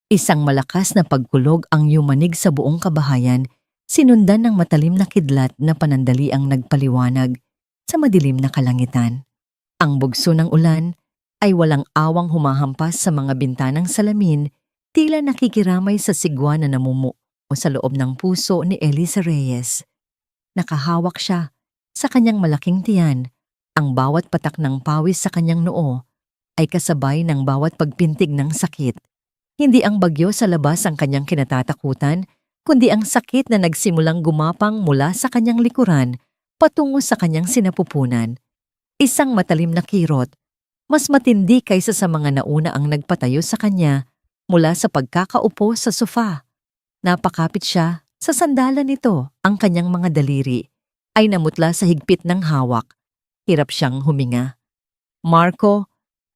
Isang malakas na pagkulog ang yumanig sa buong kabahayan, sinundan ng matalim na kidlat na panandaliang nagpaliwanag sa madilim na kalangitan. Ang bugso ng ulan ay walang awang humahampas sa mga bintanang salamin, tila nakikiramay sa sigwa na namumuo sa loob ng puso ni Elisa Reyes. Nakahawak siya sa kanyang malaking tiyan. Ang bawat patak ng pawis sa kanyang noo ay kasabay ng bawat pagpintig ng sakit. Hindi ang bagyo sa labas ang kanyang kinatatakutan, kundi ang sakit na nagsimulang gumapang mula sa kanyang likuran patungo sa kanyang sinapupunan. Isang matalim na kirot, mas matindi kaysa sa mga nauna ang nagpatayo sa kanya mula sa pagkakaupo sa sofa. Napakapit siya sa sandalan nito, ang kanyang mga daliri ay namutla sa higpit ng hawak. Hirap siyang huminga. "Marco,"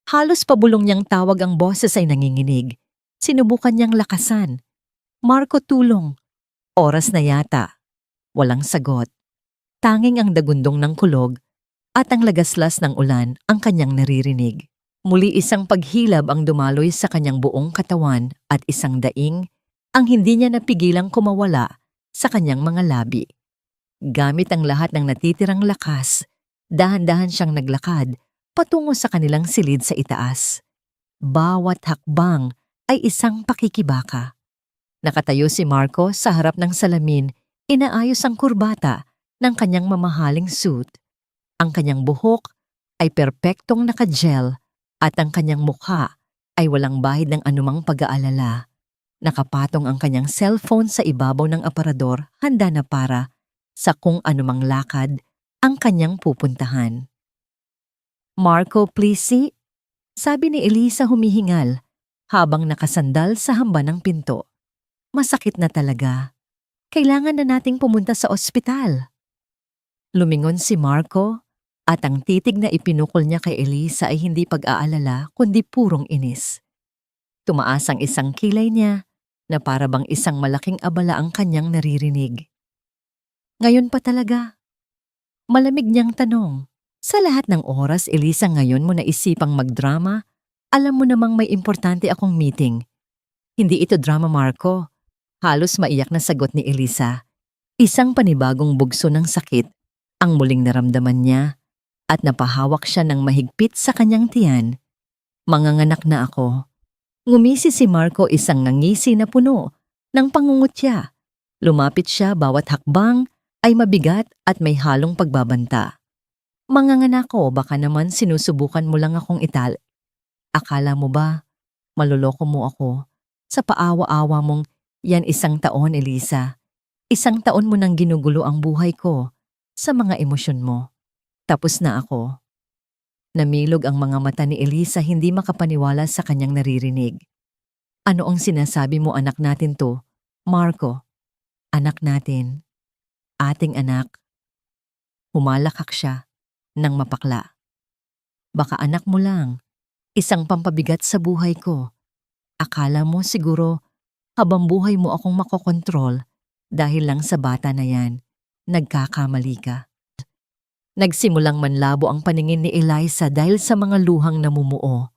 halos pabulong niyang tawag, ang boses ay nanginginig. Sinubukan niyang lakasan. "Marco, tulong." Oras na yata. Walang sagot. Tanging ang dagundong ng kulog at ang lagaslas ng ulan ang kanyang naririnig. Muli isang paghilab ang dumaloy sa kanyang buong katawan at isang daing ang hindi niya napigilang kumawala sa kanyang mga labi. Gamit ang lahat ng natitirang lakas, dahan-dahan siyang naglakad patungo sa kanilang silid sa itaas. Bawat hakbang ay isang pakikibaka. Nakatayo si Marco sa harap ng salamin, inaayos ang kurbata ng kanyang mamahaling suit. Ang kanyang buhok ay perpektong nakagel at ang kanyang mukha ay walang bahid ng anumang pag-aalala. Nakapatong ang kanyang cellphone sa ibabaw ng aparador, handa na para sa kung anumang lakad ang kanyang pupuntahan. "Marco, please see," sabi ni Elisa humihingal habang nakasandal sa hamba ng pinto. "Masakit na talaga. Kailangan na nating pumunta sa ospital." Lumingon si Marco at ang titig na ipinukol niya kay Elisa ay hindi pag-aalala kundi purong inis. Tumaas ang isang kilay niya na para bang isang malaking abala ang kanyang naririnig. "Ngayon pa talaga?" Malamig niyang tanong. "Sa lahat ng oras, Elisa, ngayon mo naisipang magdrama? Alam mo namang may importante akong meeting." "Hindi ito drama, Marco." Halos maiyak na sagot ni Elisa. Isang panibagong bugso ng sakit ang muling naramdaman niya at napahawak siya ng mahigpit sa kanyang tiyan. "Manganganak na ako." Ngumisi si Marco, isang ngangisi na puno ng pangungutya. Lumapit siya, bawat hakbang ay mabigat at may halong pagbabanta. "Manganganak ko, baka naman sinusubukan mo lang akong Akala mo ba maloloko mo ako sa paawa-awa mong yan? 1 taon, Elisa. 1 taon mo nang ginugulo ang buhay ko sa mga emosyon mo. Tapos na ako." Namilog ang mga mata ni Elisa, hindi makapaniwala sa kanyang naririnig. "Ano ang sinasabi mo? Anak natin to, Marco." "Anak natin. Ating anak." Humalakak siya nang mapakla. "Baka anak mo lang. Isang pampabigat sa buhay ko. Akala mo siguro habang buhay mo akong makokontrol dahil lang sa bata na yan. Nagkakamali ka." Nagsimulang manlabo ang paningin ni Elisa dahil sa mga luhang namumuo.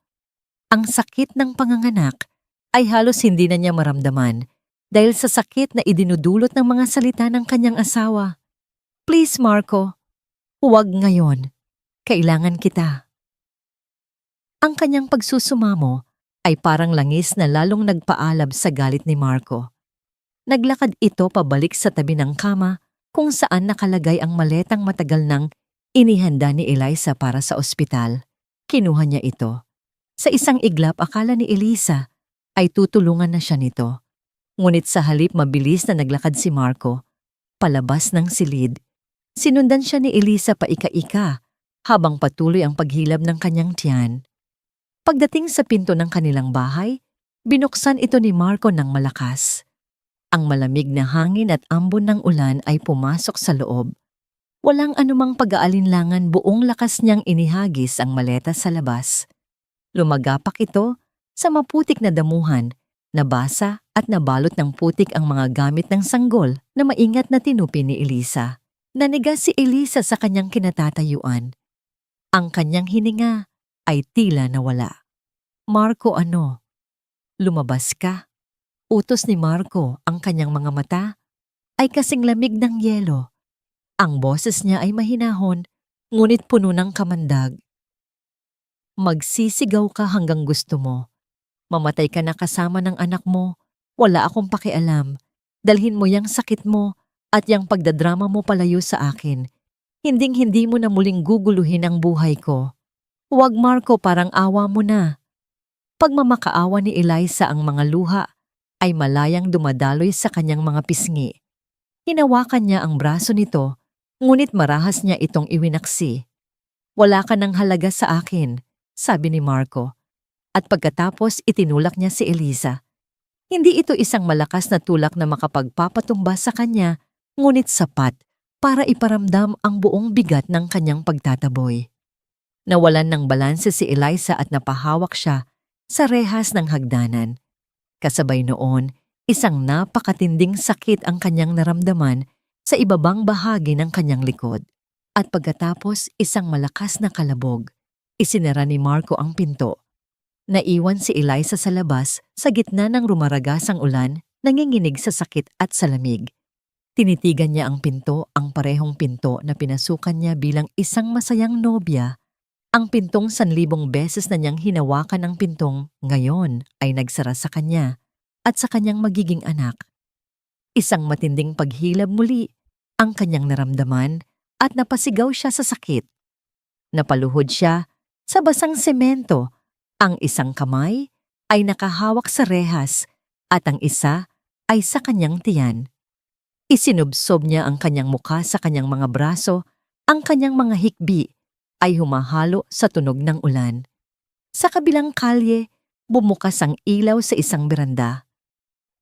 Ang sakit ng panganganak ay halos hindi na niya maramdaman dahil sa sakit na idinudulot ng mga salita ng kanyang asawa. "Please, Marco, huwag ngayon. Kailangan kita." Ang kanyang pagsusumamo ay parang langis na lalong nagpaalab sa galit ni Marco. Naglakad ito pabalik sa tabi ng kama kung saan nakalagay ang maletang matagal nang inihanda ni Elisa para sa ospital. Kinuha niya ito. Sa isang iglap, akala ni Elisa ay tutulungan na siya nito. Ngunit sa halip, mabilis na naglakad si Marco palabas ng silid. Sinundan siya ni Elisa paika-ika habang patuloy ang paghilab ng kanyang tiyan. Pagdating sa pinto ng kanilang bahay, binuksan ito ni Marco ng malakas. Ang malamig na hangin at ambon ng ulan ay pumasok sa loob. Walang anumang pag-aalinlangan, buong lakas niyang inihagis ang maleta sa labas. Lumagapak ito sa maputik na damuhan, nabasa at nabalot ng putik ang mga gamit ng sanggol na maingat na tinupi ni Elisa. Naniga si Elisa sa kanyang kinatatayuan. Ang kanyang hininga ay tila nawala. "Marco, ano? Lumabas ka?" Utos ni Marco, ang kanyang mga mata ay kasing lamig ng yelo. Ang boses niya ay mahinahon, ngunit puno ng kamandag. Magsisigaw ka hanggang gusto mo. Mamatay ka na kasama ng anak mo. Wala akong pakialam. Dalhin mo yang sakit mo at yang pagdadrama mo palayo sa akin. Hinding-hindi mo na muling guguluhin ang buhay ko. Huwag Marco, parang awa mo na. Pagmamakaawa ni Eliza ang mga luha ay malayang dumadaloy sa kanyang mga pisngi. Hinawakan niya ang braso nito, ngunit marahas niya itong iwinaksi. Wala ka ng halaga sa akin, sabi ni Marco. At pagkatapos itinulak niya si Eliza. Hindi ito isang malakas na tulak na makapagpapatumba sa kanya, ngunit sapat para iparamdam ang buong bigat ng kanyang pagtataboy. Nawalan ng balanse si Eliza at napahawak siya sa rehas ng hagdanan. Kasabay noon, isang napakatinding sakit ang kanyang naramdaman sa ibabang bahagi ng kanyang likod. At pagkatapos isang malakas na kalabog, isinara ni Marco ang pinto. Naiwan si Eliza sa labas sa gitna ng rumaragasang ulan, nanginginig sa sakit at sa lamig. Tinitigan niya ang pinto, ang parehong pinto na pinasukan niya bilang isang masayang nobya. Ang pintong 1,000 beses na niyang hinawakan ang pintong ngayon ay nagsara sa kanya at sa kanyang magiging anak. Isang matinding paghilab muli ang kanyang naramdaman at napasigaw siya sa sakit. Napaluhod siya sa basang semento. Ang isang kamay ay nakahawak sa rehas at ang isa ay sa kanyang tiyan. Isinubsob niya ang kanyang mukha sa kanyang mga braso, ang kanyang mga hikbi ay humahalo sa tunog ng ulan. Sa kabilang kalye, bumukas ang ilaw sa isang beranda.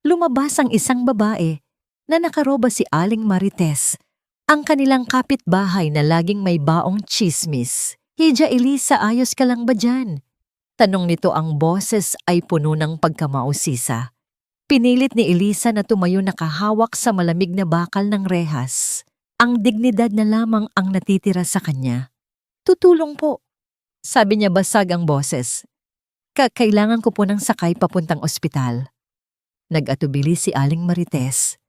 Lumabas ang isang babae na nakaroba si Aling Marites, ang kanilang kapitbahay na laging may baong tsismis. "Hija Eliza, ayos ka lang ba dyan?" Tanong nito, ang boses ay puno ng pagkamausisa. Pinilit ni Eliza na tumayo, nakahawak sa malamig na bakal ng rehas. Ang dignidad na lamang ang natitira sa kanya. "Tutulong po," sabi niya, basag ang boses. Kailangan ko po ng sakay papuntang ospital." Nag-atubili si Aling Marites.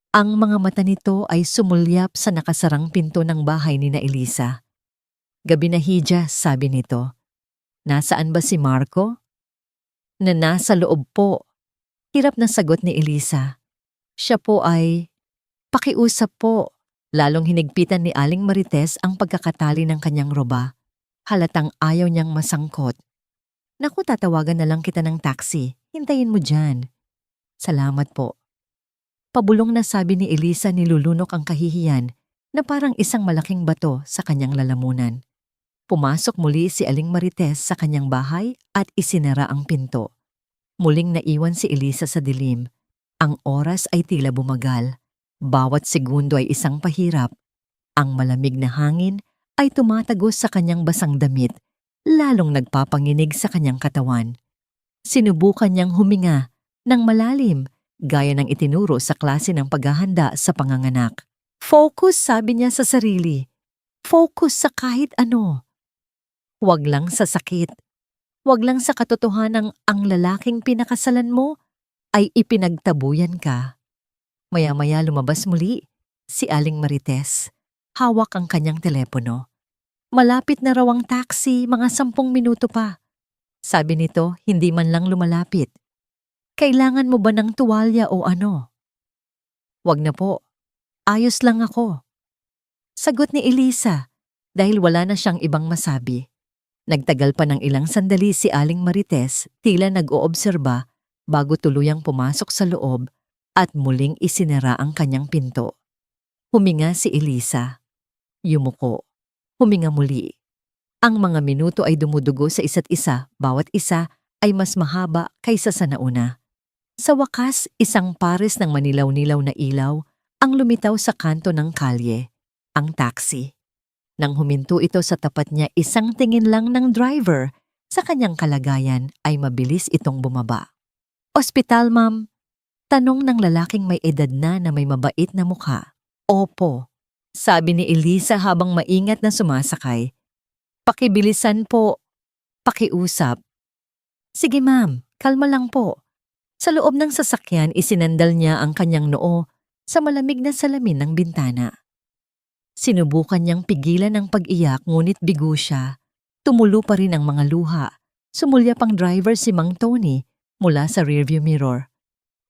Ang mga mata nito ay sumulyap sa nakasarang pinto ng bahay ni na Eliza. "Gabi na, Hija," sabi nito. "Nasaan ba si Marco?" Nasa loob po." Hirap na sagot ni Eliza. "Siya po ay..." "Pakiusap po." Lalong hinigpitan ni Aling Marites ang pagkakatali ng kanyang roba. Halatang ayaw niyang masangkot. "Naku, tatawagan na lang kita ng taxi. Hintayin mo dyan." "Salamat po." Pabulong na sabi ni Eliza, nilulunok ang kahihiyan na parang isang malaking bato sa kanyang lalamunan. Pumasok muli si Aling Marites sa kanyang bahay at isinara ang pinto. Muling naiwan si Eliza sa dilim. Ang oras ay tila bumagal. Bawat segundo ay isang pahirap. Ang malamig na hangin ay tumatagos sa kanyang basang damit, lalong nagpapanginig sa kanyang katawan. Sinubukan niyang huminga ng malalim, gaya ng itinuro sa klase ng paghahanda sa panganganak. "Focus," sabi niya sa sarili. "Focus sa kahit ano. Huwag lang sa sakit. Huwag lang sa katotohanang ang lalaking pinakasalan mo ay ipinagtabuyan ka." Maya-maya lumabas muli si Aling Marites. Hawak ang kanyang telepono. Malapit na raw ang taxi, mga 10 minuto pa. Sabi nito, hindi man lang lumalapit. "Kailangan mo ba ng tuwalya o ano?" "Wag na po. Ayos lang ako." Sagot ni Eliza dahil wala na siyang ibang masabi. Nagtagal pa ng ilang sandali si Aling Marites, tila nag-oobserba bago tuluyang pumasok sa loob at muling isinara ang kanyang pinto. Huminga si Eliza. Yumuko. Huminga muli. Ang mga minuto ay dumudugo sa isa't isa, bawat isa ay mas mahaba kaysa sa nauna. Sa wakas, isang pares ng manilaw-nilaw na ilaw ang lumitaw sa kanto ng kalye, ang taxi. Nang huminto ito sa tapat niya, isang tingin lang ng driver sa kanyang kalagayan ay mabilis itong bumaba. "Ospital, ma'am?" Tanong ng lalaking may edad na may mabait na mukha. "Opo," sabi ni Eliza habang maingat na sumasakay. "Pakibilisan po. Pakiusap." "Sige ma'am, kalma lang po." Sa loob ng sasakyan, isinandal niya ang kanyang noo sa malamig na salamin ng bintana. Sinubukan niyang pigilan ang pag-iyak ngunit bigo siya. Tumulo pa rin ang mga luha. Sumulyap ang driver si Mang Tony mula sa rearview mirror.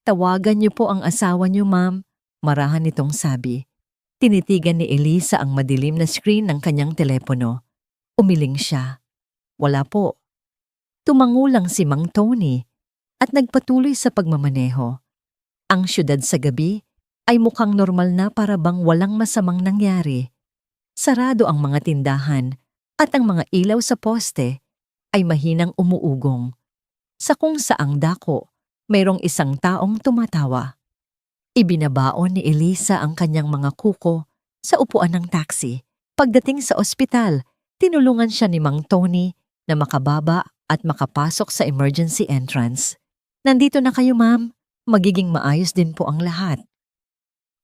"Tawagan niyo po ang asawa niyo, ma'am," marahan nitong sabi. Tinitigan ni Elisa ang madilim na screen ng kanyang telepono. Umiling siya. Wala po. Tumango lang si Mang Tony at nagpatuloy sa pagmamaneho. Ang syudad sa gabi ay mukhang normal na para bang walang masamang nangyari. Sarado ang mga tindahan at ang mga ilaw sa poste ay mahinang umuugong. Sa kung saang dako, mayroong isang taong tumatawa. Ibinabaon ni Elisa ang kanyang mga kuko sa upuan ng taxi. Pagdating sa ospital, tinulungan siya ni Mang Tony na makababa at makapasok sa emergency entrance. "Nandito na kayo, ma'am. Magiging maayos din po ang lahat."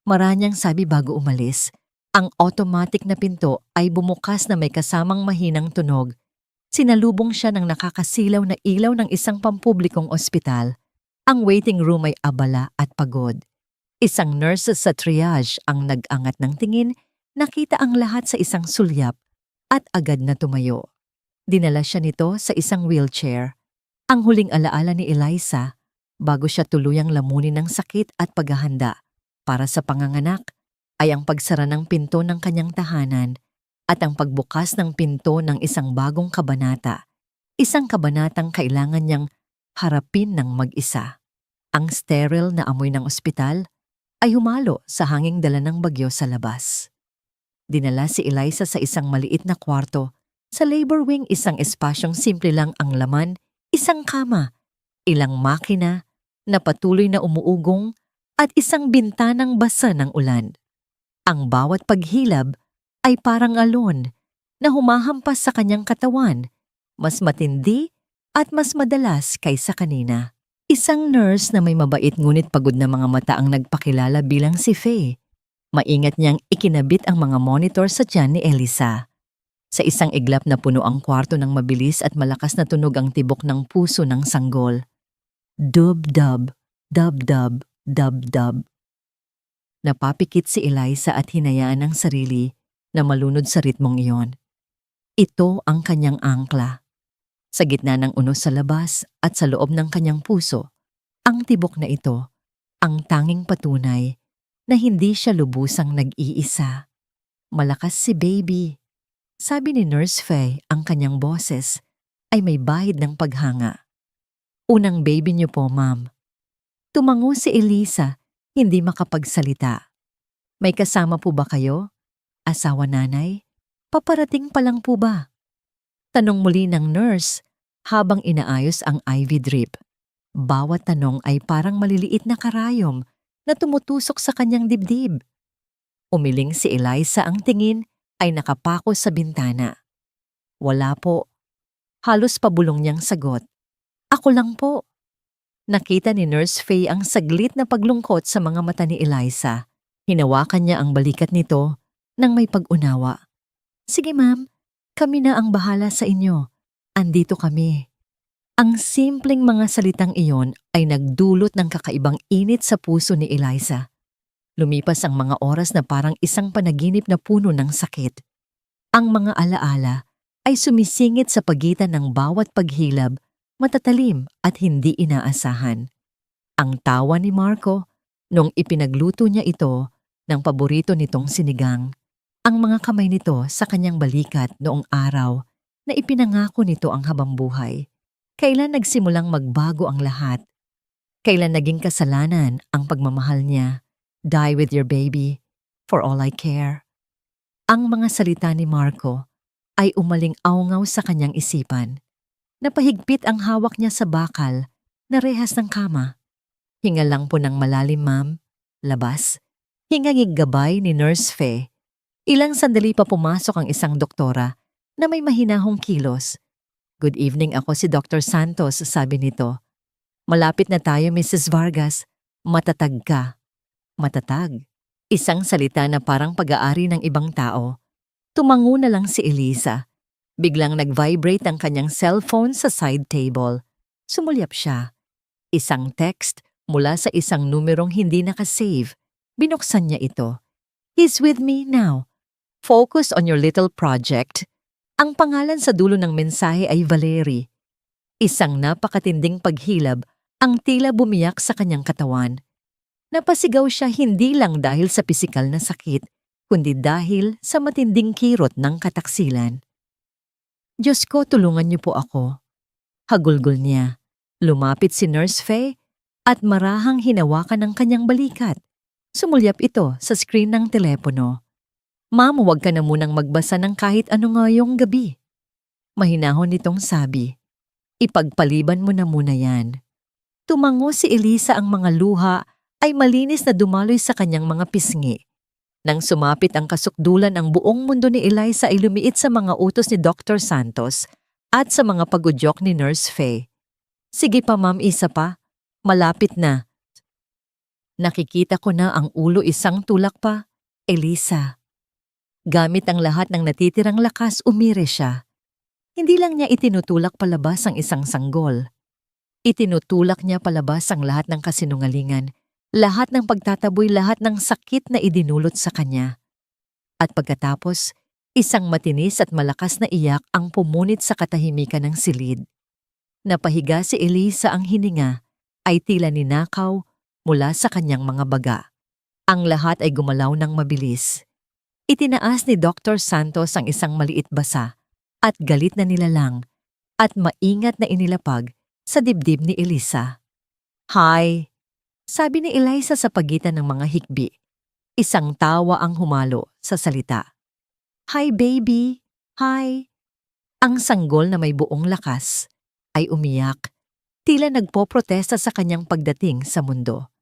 Maranyang sabi bago umalis. Ang automatic na pinto ay bumukas na may kasamang mahinang tunog. Sinalubong siya ng nakakasilaw na ilaw ng isang pampublikong ospital. Ang waiting room ay abala at pagod. Isang nurse sa triage ang nag-angat ng tingin, nakita ang lahat sa isang sulyap at agad na tumayo. Dinala siya nito sa isang wheelchair. Ang huling alaala ni Eliza bago siya tuluyang lamunin ng sakit at paghahanda para sa panganganak ay ang pagsara ng pinto ng kanyang tahanan at ang pagbukas ng pinto ng isang bagong kabanata. Isang kabanatang kailangan niyang harapin ng mag-isa. Ang sterile na amoy ng ospital ay humalo sa hanging dala ng bagyo sa labas. Dinala si Eliza sa isang maliit na kwarto. Sa labor wing, isang espasyong simple lang ang laman, isang kama, ilang makina na patuloy na umuugong at isang bintanang basa ng ulan. Ang bawat paghilab ay parang alon na humahampas sa kanyang katawan, mas matindi at mas madalas kaysa kanina. Isang nurse na may mabait ngunit pagod na mga mata ang nagpakilala bilang si Faye. Maingat niyang ikinabit ang mga monitor sa tiyan ni Elisa. Sa isang iglap na puno ang kwarto ng mabilis at malakas na tunog ang tibok ng puso ng sanggol. Dub-dub, dub-dub, dub-dub. Napapikit si Eliza at hinayaan ang sarili na malunod sa ritmong iyon. Ito ang kanyang angkla. Sa gitna ng unos sa labas at sa loob ng kanyang puso, ang tibok na ito, ang tanging patunay na hindi siya lubusang nag-iisa. "Malakas si baby," sabi ni Nurse Faye, ang kanyang boses ay may bahid ng paghanga. "Unang baby niyo po, ma'am." Tumango si Elisa, hindi makapagsalita. "May kasama po ba kayo? Asawa, nanay? Paparating pa lang po ba?" Tanong muli ng nurse habang inaayos ang IV drip. Bawat tanong ay parang maliliit na karayom na tumutusok sa kanyang dibdib. Umiling si Eliza, ang tingin ay nakapako sa bintana. "Wala po." Halos pabulong niyang sagot. "Ako lang po." Nakita ni Nurse Faye ang saglit na paglungkot sa mga mata ni Eliza. Hinawakan niya ang balikat nito nang may pag-unawa. "Sige ma'am, kami na ang bahala sa inyo. Andito kami." Ang simpleng mga salitang iyon ay nagdulot ng kakaibang init sa puso ni Eliza. Lumipas ang mga oras na parang isang panaginip na puno ng sakit. Ang mga alaala ay sumisingit sa pagitan ng bawat paghilab, matatalim at hindi inaasahan. Ang tawa ni Marco nung ipinagluto niya ito ng paborito nitong sinigang. Ang mga kamay nito sa kanyang balikat noong araw na ipinangako nito ang habambuhay. Kailan nagsimulang magbago ang lahat? Kailan naging kasalanan ang pagmamahal niya? "Die with your baby, for all I care." Ang mga salita ni Marco ay umaling-awngaw sa kanyang isipan. Napahigpit ang hawak niya sa bakal na rehas ng kama. "Hinga lang po ng malalim, ma'am." Labas, hingagig gabay ni Nurse Faye. Ilang sandali pa pumasok ang isang doktora na may mahinahong kilos. "Good evening, ako si Dr. Santos," sabi nito. "Malapit na tayo, Mrs. Vargas. Matatag ka." Matatag. Isang salita na parang pag-aari ng ibang tao. Tumango na lang si Eliza. Biglang nag-vibrate ang kanyang cellphone sa side table. Sumulyap siya. Isang text mula sa isang numerong hindi nakasave. Binuksan niya ito. "He's with me now. Focus on your little project." Ang pangalan sa dulo ng mensahe ay Valerie. Isang napakatinding paghilab ang tila bumiyak sa kanyang katawan. Napasigaw siya hindi lang dahil sa pisikal na sakit, kundi dahil sa matinding kirot ng kataksilan. "Diyos ko, tulungan niyo po ako." Hagulgol niya. Lumapit si Nurse Faye at marahang hinawakan ang kanyang balikat. Sumulyap ito sa screen ng telepono. "Ma'am, huwag ka na munang magbasa ng kahit ano ngayong gabi." Mahinahon nitong sabi. "Ipagpaliban mo na muna yan." Tumango si Elisa, ang mga luha ay malinis na dumaloy sa kanyang mga pisngi. Nang sumapit ang kasukdulan, ang buong mundo ni Eliza ay lumiit sa mga utos ni Dr. Santos at sa mga pagudyok ni Nurse Faye. "Sige pa ma'am, isa pa. Malapit na." "Nakikita ko na ang ulo, isang tulak pa." "Elisa." Gamit ang lahat ng natitirang lakas, umire siya. Hindi lang niya itinutulak palabas ang isang sanggol. Itinutulak niya palabas ang lahat ng kasinungalingan, lahat ng pagtataboy, lahat ng sakit na idinulot sa kanya. At pagkatapos, isang matinis at malakas na iyak ang pumunit sa katahimikan ng silid. Napahiga si Elisa, ang hininga ay tila ninakaw mula sa kanyang mga baga. Ang lahat ay gumalaw ng mabilis. Itinaas ni Dr. Santos ang isang maliit basa at galit na nilalang at maingat na inilapag sa dibdib ni Elisa. "Hi," sabi ni Eliza sa pagitan ng mga hikbi. Isang tawa ang humalo sa salita. "Hi baby, hi." Ang sanggol na may buong lakas ay umiyak, tila nagpoprotesta sa kanyang pagdating sa mundo.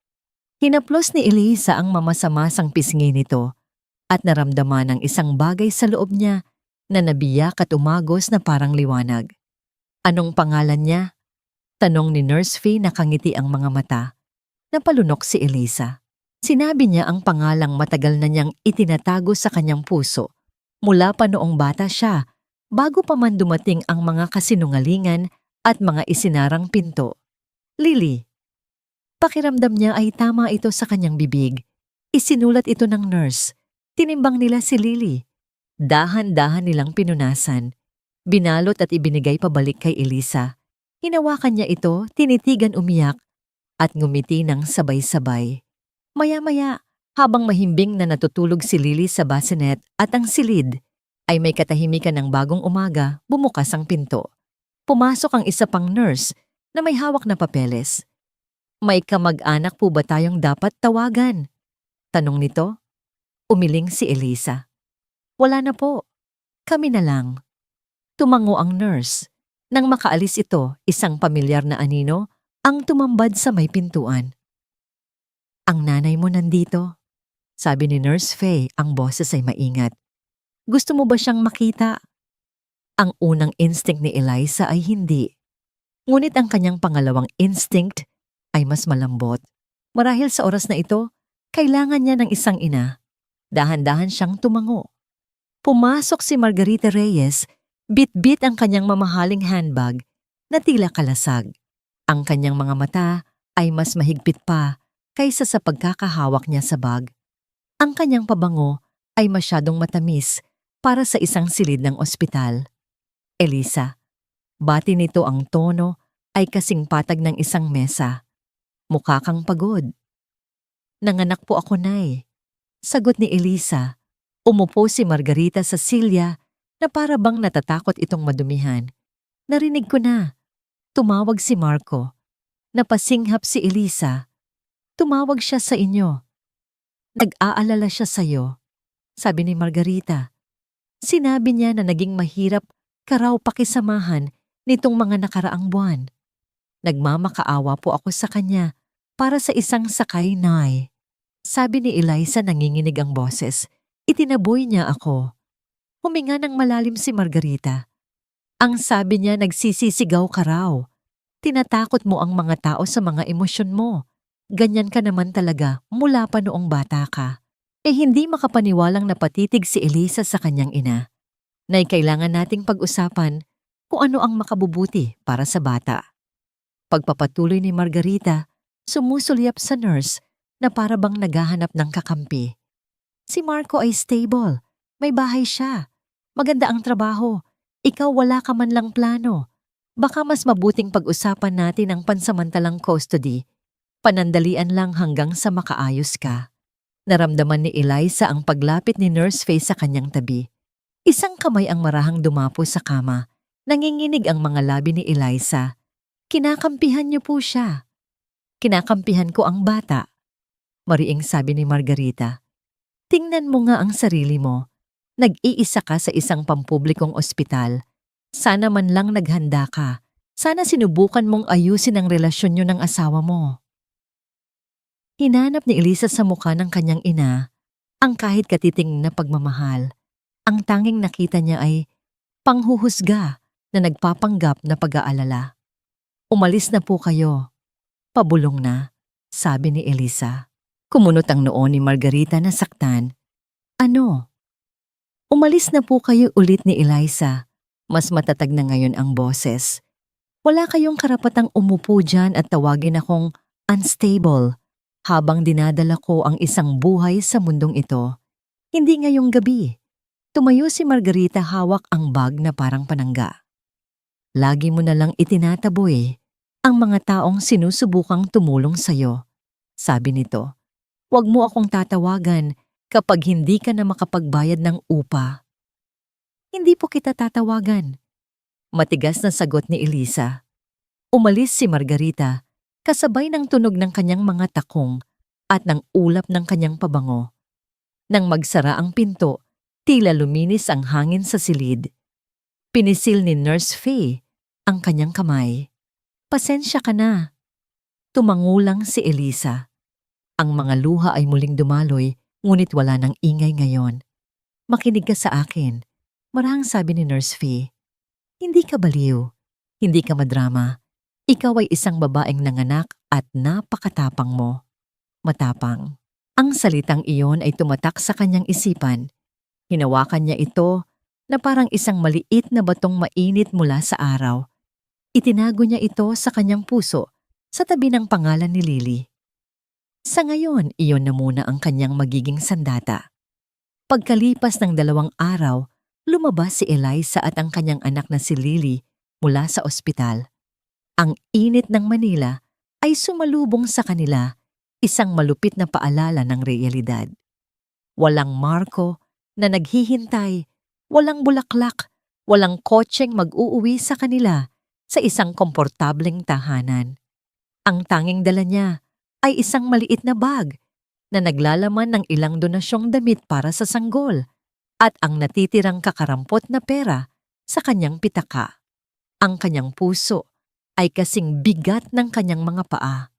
Hinaplos ni Eliza ang mamasamasang pisngi nito at naramdaman ang isang bagay sa loob niya na nabiyak at umagos na parang liwanag. "Anong pangalan niya?" tanong ni Nurse Faye, nakangiti ang mga mata. Napalunok si Eliza. Sinabi niya ang pangalang matagal na niyang itinatago sa kanyang puso mula pa noong bata siya, bago pa man dumating ang mga kasinungalingan at mga isinarang pinto. "Lily." Pakiramdam niya ay tama ito sa kanyang bibig. Isinulat ito ng nurse. Tinimbang nila si Lily. Dahan-dahan nilang pinunasan. Binalot at ibinigay pabalik kay Elisa. Hinawakan niya ito, tinitigan, umiyak, at ngumiti ng sabay-sabay. Maya-maya, habang mahimbing na natutulog si Lily sa bassinet at ang silid, ay may katahimikan ng bagong umaga, bumukas ang pinto. Pumasok ang isa pang nurse na may hawak na papeles. "May kamag-anak po ba tayong dapat tawagan?" tanong nito. Umiling si Elisa. "Wala na po. Kami na lang." Tumango ang nurse. Nang makaalis ito, isang pamilyar na anino ang tumambad sa may pintuan. "Ang nanay mo nandito," sabi ni Nurse Faye, ang boses ay maingat. "Gusto mo ba siyang makita?" Ang unang instinct ni Eliza ay hindi. Ngunit ang kanyang pangalawang instinct ay mas malambot. Marahil sa oras na ito, kailangan niya ng isang ina. Dahan-dahan siyang tumango. Pumasok si Margarita Reyes, bit-bit ang kanyang mamahaling handbag na tila kalasag. Ang kanyang mga mata ay mas mahigpit pa kaysa sa pagkakahawak niya sa bag. Ang kanyang pabango ay masyadong matamis para sa isang silid ng ospital. "Elisa." Bati nito, ang tono ay kasing patag ng isang mesa. "Mukha kang pagod." "Nanganak po ako, Nay." Sagot ni Elisa. Umupo si Margarita sa silya na para bang natatakot itong madumihan. "Narinig ko na." Tumawag si Marco. Napasinghap si Elisa. "Tumawag siya sa inyo. Nag-aalala siya sa'yo," sabi ni Margarita. Sinabi niya na naging mahirap ka raw pakisamahan nitong mga nakaraang buwan. "Nagmamakaawa po ako sa kanya para sa isang sakay, Nay." Sabi ni Eliza, nanginginig ang boses. Itinaboy niya ako. Huminga ng malalim si Margarita. Ang sabi niya, nagsisisigaw ka raw. Tinatakot mo ang mga tao sa mga emosyon mo. Ganyan ka naman talaga mula pa noong bata ka. Hindi makapaniwalang napatitig si Elisa sa kanyang ina. Na kailangan nating pag-usapan kung ano ang makabubuti para sa bata. pagpapatuloy ni Margarita, sumusulyap sa nurse na para bang naghahanap ng kakampi. Si Marco ay stable. May bahay siya. Maganda ang trabaho. Ikaw wala ka man lang plano. Baka mas mabuting pag-usapan natin ang pansamantalang custody. Panandalian lang hanggang sa makaayos ka. Naramdaman ni Eliza ang paglapit ni Nurse Faye sa kanyang tabi. Isang kamay ang marahang dumapo sa kama. Nanginginig ang mga labi ni Eliza. Kinakampihan niyo po siya. Kinakampihan ko ang bata. Mariing sabi ni Margarita. Tingnan mo nga ang sarili mo. Nag-iisa ka sa isang pampublikong ospital. Sana man lang naghanda ka. Sana sinubukan mong ayusin ang relasyon niyo ng asawa mo. Hinanap ni Eliza sa mukha ng kanyang ina ang kahit katiting na pagmamahal. Ang tanging nakita niya ay panghuhusga na nagpapanggap na pag-aalala. Umalis na po kayo. Pabulong na, sabi ni Eliza. Kumunot ang noo ni Margarita na saktan. Ano? Umalis na po kayo ulit ni Eliza. Mas matatag na ngayon ang boses. Wala kayong karapatang umupo dyan at tawagin akong unstable habang dinadala ko ang isang buhay sa mundong ito. Hindi ngayong gabi. Tumayo si Margarita hawak ang bag na parang panangga. Lagi mo na lang itinataboy ang mga taong sinusubukang tumulong sa'yo. Sabi nito, huwag mo akong tatawagan kapag hindi ka na makapagbayad ng upa. Hindi po kita tatawagan. Matigas na sagot ni Eliza. Umalis si Margarita kasabay ng tunog ng kanyang mga takong at ng ulap ng kanyang pabango. Nang magsara ang pinto, tila luminis ang hangin sa silid. Pinisil ni Nurse Faye ang kanyang kamay. Pasensya ka na. Tumangulang si Eliza. Ang mga luha ay muling dumaloy, ngunit wala ng ingay ngayon. Makinig ka sa akin. Marahang sabi ni Nurse Faye. Hindi ka baliw. Hindi ka madrama. Ikaw ay isang babaeng nanganak at napakatapang mo. Matapang. Ang salitang iyon ay tumatak sa kanyang isipan. Hinawakan niya ito na parang isang maliit na batong mainit mula sa araw. Itinago niya ito sa kanyang puso sa tabi ng pangalan ni Lily. Sa ngayon, iyon na muna ang kanyang magiging sandata. Pagkalipas ng 2 araw, lumabas si Eliza at ang kanyang anak na si Lily mula sa ospital. Ang init ng Manila ay sumalubong sa kanila, isang malupit na paalala ng realidad. Walang Marco na naghihintay, walang bulaklak, walang kotseng mag-uuwi sa kanila sa isang komportableng tahanan. Ang tanging dala niya ay isang maliit na bag na naglalaman ng ilang donasyong damit para sa sanggol at ang natitirang kakarampot na pera sa kanyang pitaka. Ang kanyang puso ay kasing bigat ng kanyang mga paa.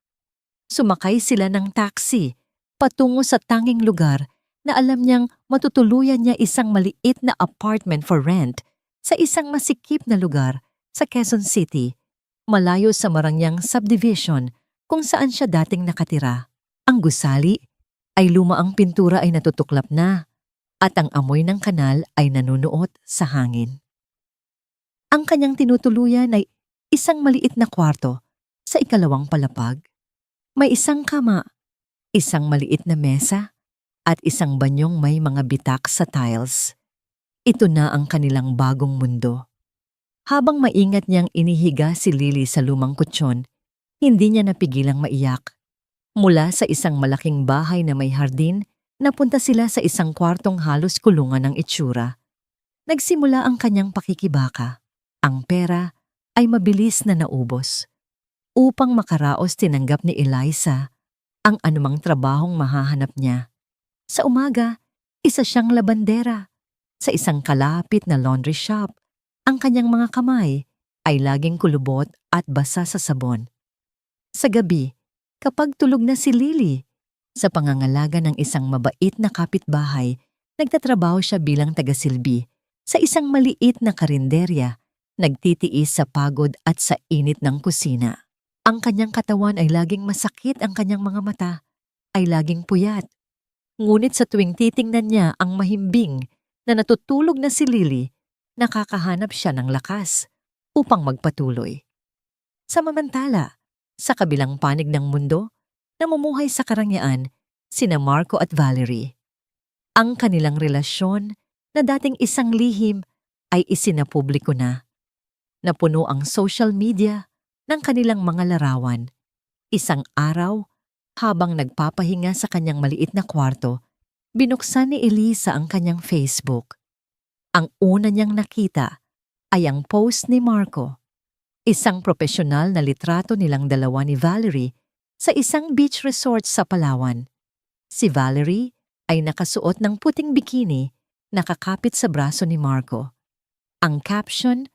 Sumakay sila ng taxi patungo sa tanging lugar na alam niyang matutuluyan niya isang maliit na apartment for rent sa isang masikip na lugar sa Quezon City, malayo sa Marangyang subdivision kung saan siya dating nakatira. Ang gusali ay lumaang pintura ay natutuklap na at ang amoy ng kanal ay nanunuot sa hangin. Ang kanyang tinutuluyan ay isang maliit na kwarto sa 2nd palapag. May isang kama, isang maliit na mesa, at isang banyong may mga bitak sa tiles. Ito na ang kanilang bagong mundo. Habang maingat niyang inihiga si Lily sa lumang kutsyon, hindi niya napigilang maiyak. Mula sa isang malaking bahay na may hardin, napunta sila sa isang kwartong halos kulungan ng itsura. Nagsimula ang kanyang pakikibaka. Ang pera ay mabilis na naubos. Upang makaraos, tinanggap ni Eliza ang anumang trabahong mahahanap niya. Sa umaga, isa siyang labandera. Sa isang kalapit na laundry shop, ang kanyang mga kamay ay laging kulubot at basa sa sabon. Sa gabi, kapag tulog na si Lily, sa pangangalaga ng isang mabait na kapitbahay, nagtatrabaho siya bilang tagasilbi sa isang maliit na karinderya, nagtitiis sa pagod at sa init ng kusina. Ang kanyang katawan ay laging masakit, ang kanyang mga mata ay laging puyat. Ngunit sa tuwing titingnan niya ang mahimbing na natutulog na si Lily, nakakahanap siya ng lakas upang magpatuloy. Samantala, Sa kabilang panig ng mundo, namumuhay sa karangyaan sina Marco at Valerie. Ang kanilang relasyon na dating isang lihim ay isinapubliko na. Napuno ang social media ng kanilang mga larawan. Isang araw, habang nagpapahinga sa kanyang maliit na kwarto, binuksan ni Elisa ang kanyang Facebook. Ang una niyang nakita ay ang post ni Marco, isang profesional na litrato nilang dalawa ni Valerie sa isang beach resort sa Palawan. Si Valerie ay nakasuot ng puting bikini, nakakapit sa braso ni Marco. Ang caption,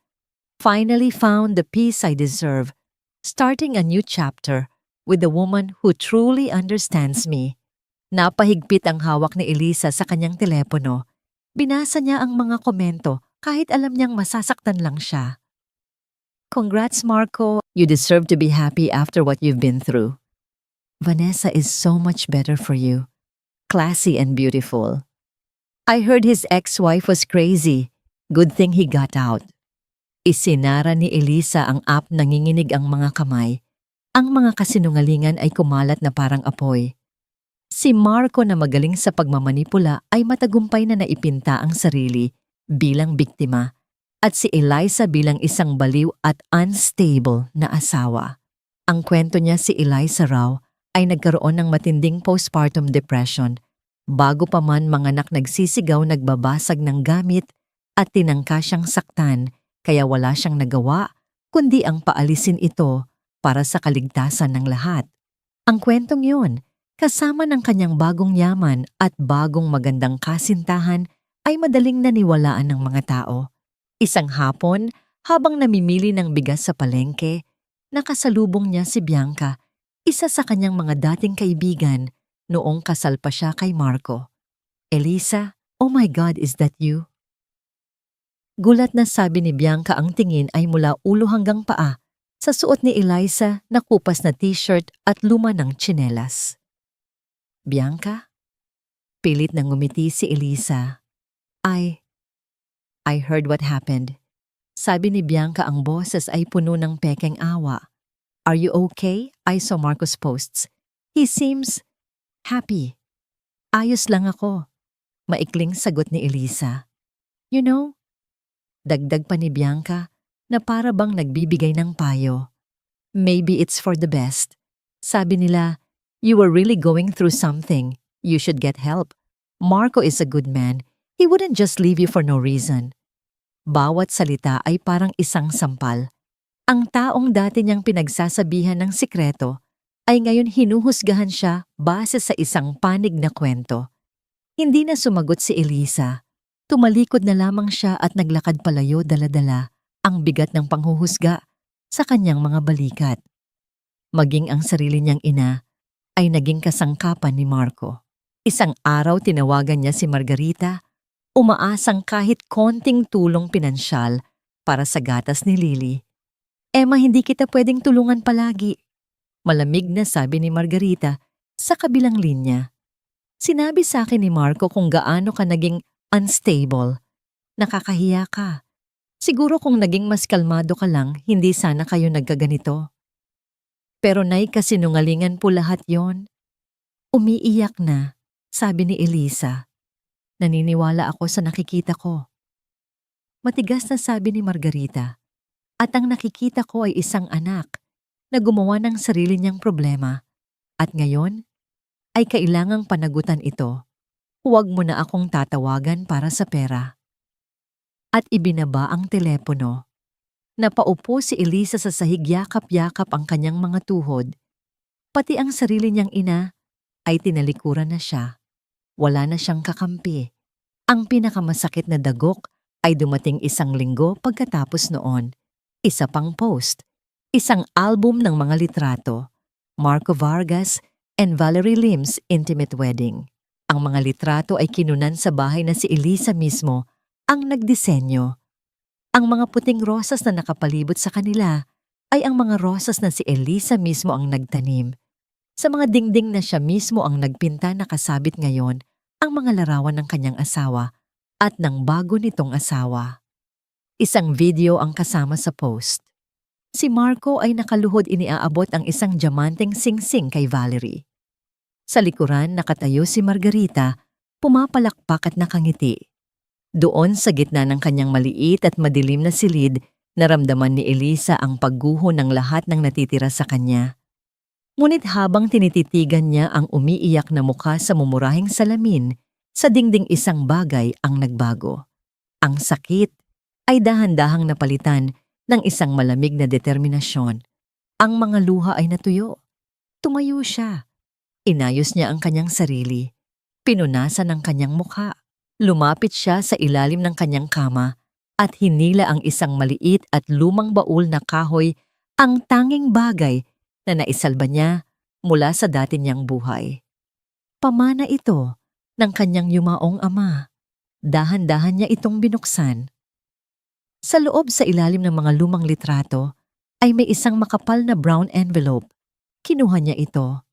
"Finally found the peace I deserve, starting a new chapter with the woman who truly understands me." Napahigpit ang hawak ni Elisa sa kanyang telepono. Binasa niya ang mga komento kahit alam niyang masasaktan lang siya. "Congrats, Marco. You deserve to be happy after what you've been through. Vanessa is so much better for you. Classy and beautiful. I heard his ex-wife was crazy. Good thing he got out." Isinara ni Elisa ang app, nanginginig ang mga kamay. Ang mga kasinungalingan ay kumalat na parang apoy. Si Marco na magaling sa pagmamanipula ay matagumpay na naipinta ang sarili bilang biktima at si Eliza bilang isang baliw at unstable na asawa. Ang kwento niya, si Eliza raw ay nagkaroon ng matinding postpartum depression. Bago pa man manganak, nagsisigaw, nagbabasag ng gamit at tinangka siyang saktan, kaya wala siyang nagawa kundi ang paalisin ito para sa kaligtasan ng lahat. Ang kwentong yun, kasama ng kanyang bagong yaman at bagong magandang kasintahan, ay madaling naniwalaan ng mga tao. Isang hapon, habang namimili ng bigas sa palengke, nakasalubong niya si Bianca, isa sa kanyang mga dating kaibigan noong kasal pa siya kay Marco. "Elisa, oh my God, is that you?" Gulat na sabi ni Bianca, ang tingin ay mula ulo hanggang paa, sa suot ni Eliza na kupas na t-shirt at luma ng tsinelas. "Bianca?" Pilit na ngumiti si Elisa. I heard what happened." Sabi ni Bianca, ang boses ay puno ng pekeng awa. "Are you okay? I saw Marco's posts. He seems happy." "Ayos lang ako," maikling sagot ni Elisa. "You know," dagdag pa ni Bianca na para bang nagbibigay ng payo, "maybe it's for the best. Sabi nila, you were really going through something. You should get help. Marco is a good man. He wouldn't just leave you for no reason." Bawat salita ay parang isang sampal. Ang taong dati niyang pinagsasabihan ng sikreto ay ngayon hinuhusgahan siya base sa isang panig na kwento. Hindi na sumagot si Elisa. Tumalikod na lamang siya at naglakad palayo, dala-dala ang bigat ng panghuhusga sa kanyang mga balikat. Maging ang sarili niyang ina ay naging kasangkapan ni Marco. Isang araw tinawagan niya si Margarita, umaasang kahit konting tulong pinansyal para sa gatas ni Lily. "Emma, hindi kita pwedeng tulungan palagi." Malamig na sabi ni Margarita sa kabilang linya. "Sinabi sa akin ni Marco kung gaano ka naging unstable. Nakakahiya ka. Siguro kung naging mas kalmado ka lang, hindi sana kayo nagkaganito." "Pero nay, kasinungalingan po lahat yon." Umiiyak na, sabi ni Elisa. "Naniniwala ako sa nakikita ko." Matigas na sabi ni Margarita. "At ang nakikita ko ay isang anak na gumawa ng sarili niyang problema. At ngayon, ay kailangang panagutan ito. Huwag mo na akong tatawagan para sa pera." At ibinaba ang telepono. Napaupo si Elisa sa sahig, yakap-yakap ang kanyang mga tuhod. Pati ang sarili niyang ina ay tinalikuran na siya. Wala na siyang kakampi. Ang pinakamasakit na dagok ay dumating isang linggo pagkatapos noon. Isa pang post. Isang album ng mga litrato. Marco Vargas and Valerie Lim's intimate wedding. Ang mga litrato ay kinunan sa bahay na si Elisa mismo ang nagdisenyo. Ang mga puting rosas na nakapalibot sa kanila ay ang mga rosas na si Elisa mismo ang nagtanim. Sa mga dingding na siya mismo ang nagpinta, nakasabit ngayon ang mga larawan ng kanyang asawa at ng bago nitong asawa. Isang video ang kasama sa post. Si Marco ay nakaluhod iniaabot ang isang diamanteng singsing kay Valerie. Sa likuran nakatayo si Margarita, pumapalakpak at nakangiti. Doon sa gitna ng kanyang maliit at madilim na silid, naramdaman ni Elisa ang pagguho ng lahat ng natitira sa kanya. Ngunit habang tinititigan niya ang umiiyak na mukha sa mumurahing salamin, sa dingding isang bagay ang nagbago. Ang sakit ay dahan-dahang napalitan ng isang malamig na determinasyon. Ang mga luha ay natuyo. Tumayo siya. Inayos niya ang kanyang sarili. Pinunasan ang kanyang mukha. Lumapit siya sa ilalim ng kanyang kama at hinila ang isang maliit at lumang baul na kahoy, ang tanging bagay na naisalba niya mula sa dati niyang buhay. Pamana ito ng kanyang yumaong ama. Dahan-dahan niya itong binuksan. Sa loob sa ilalim ng mga lumang litrato ay may isang makapal na brown envelope. Kinuha niya ito.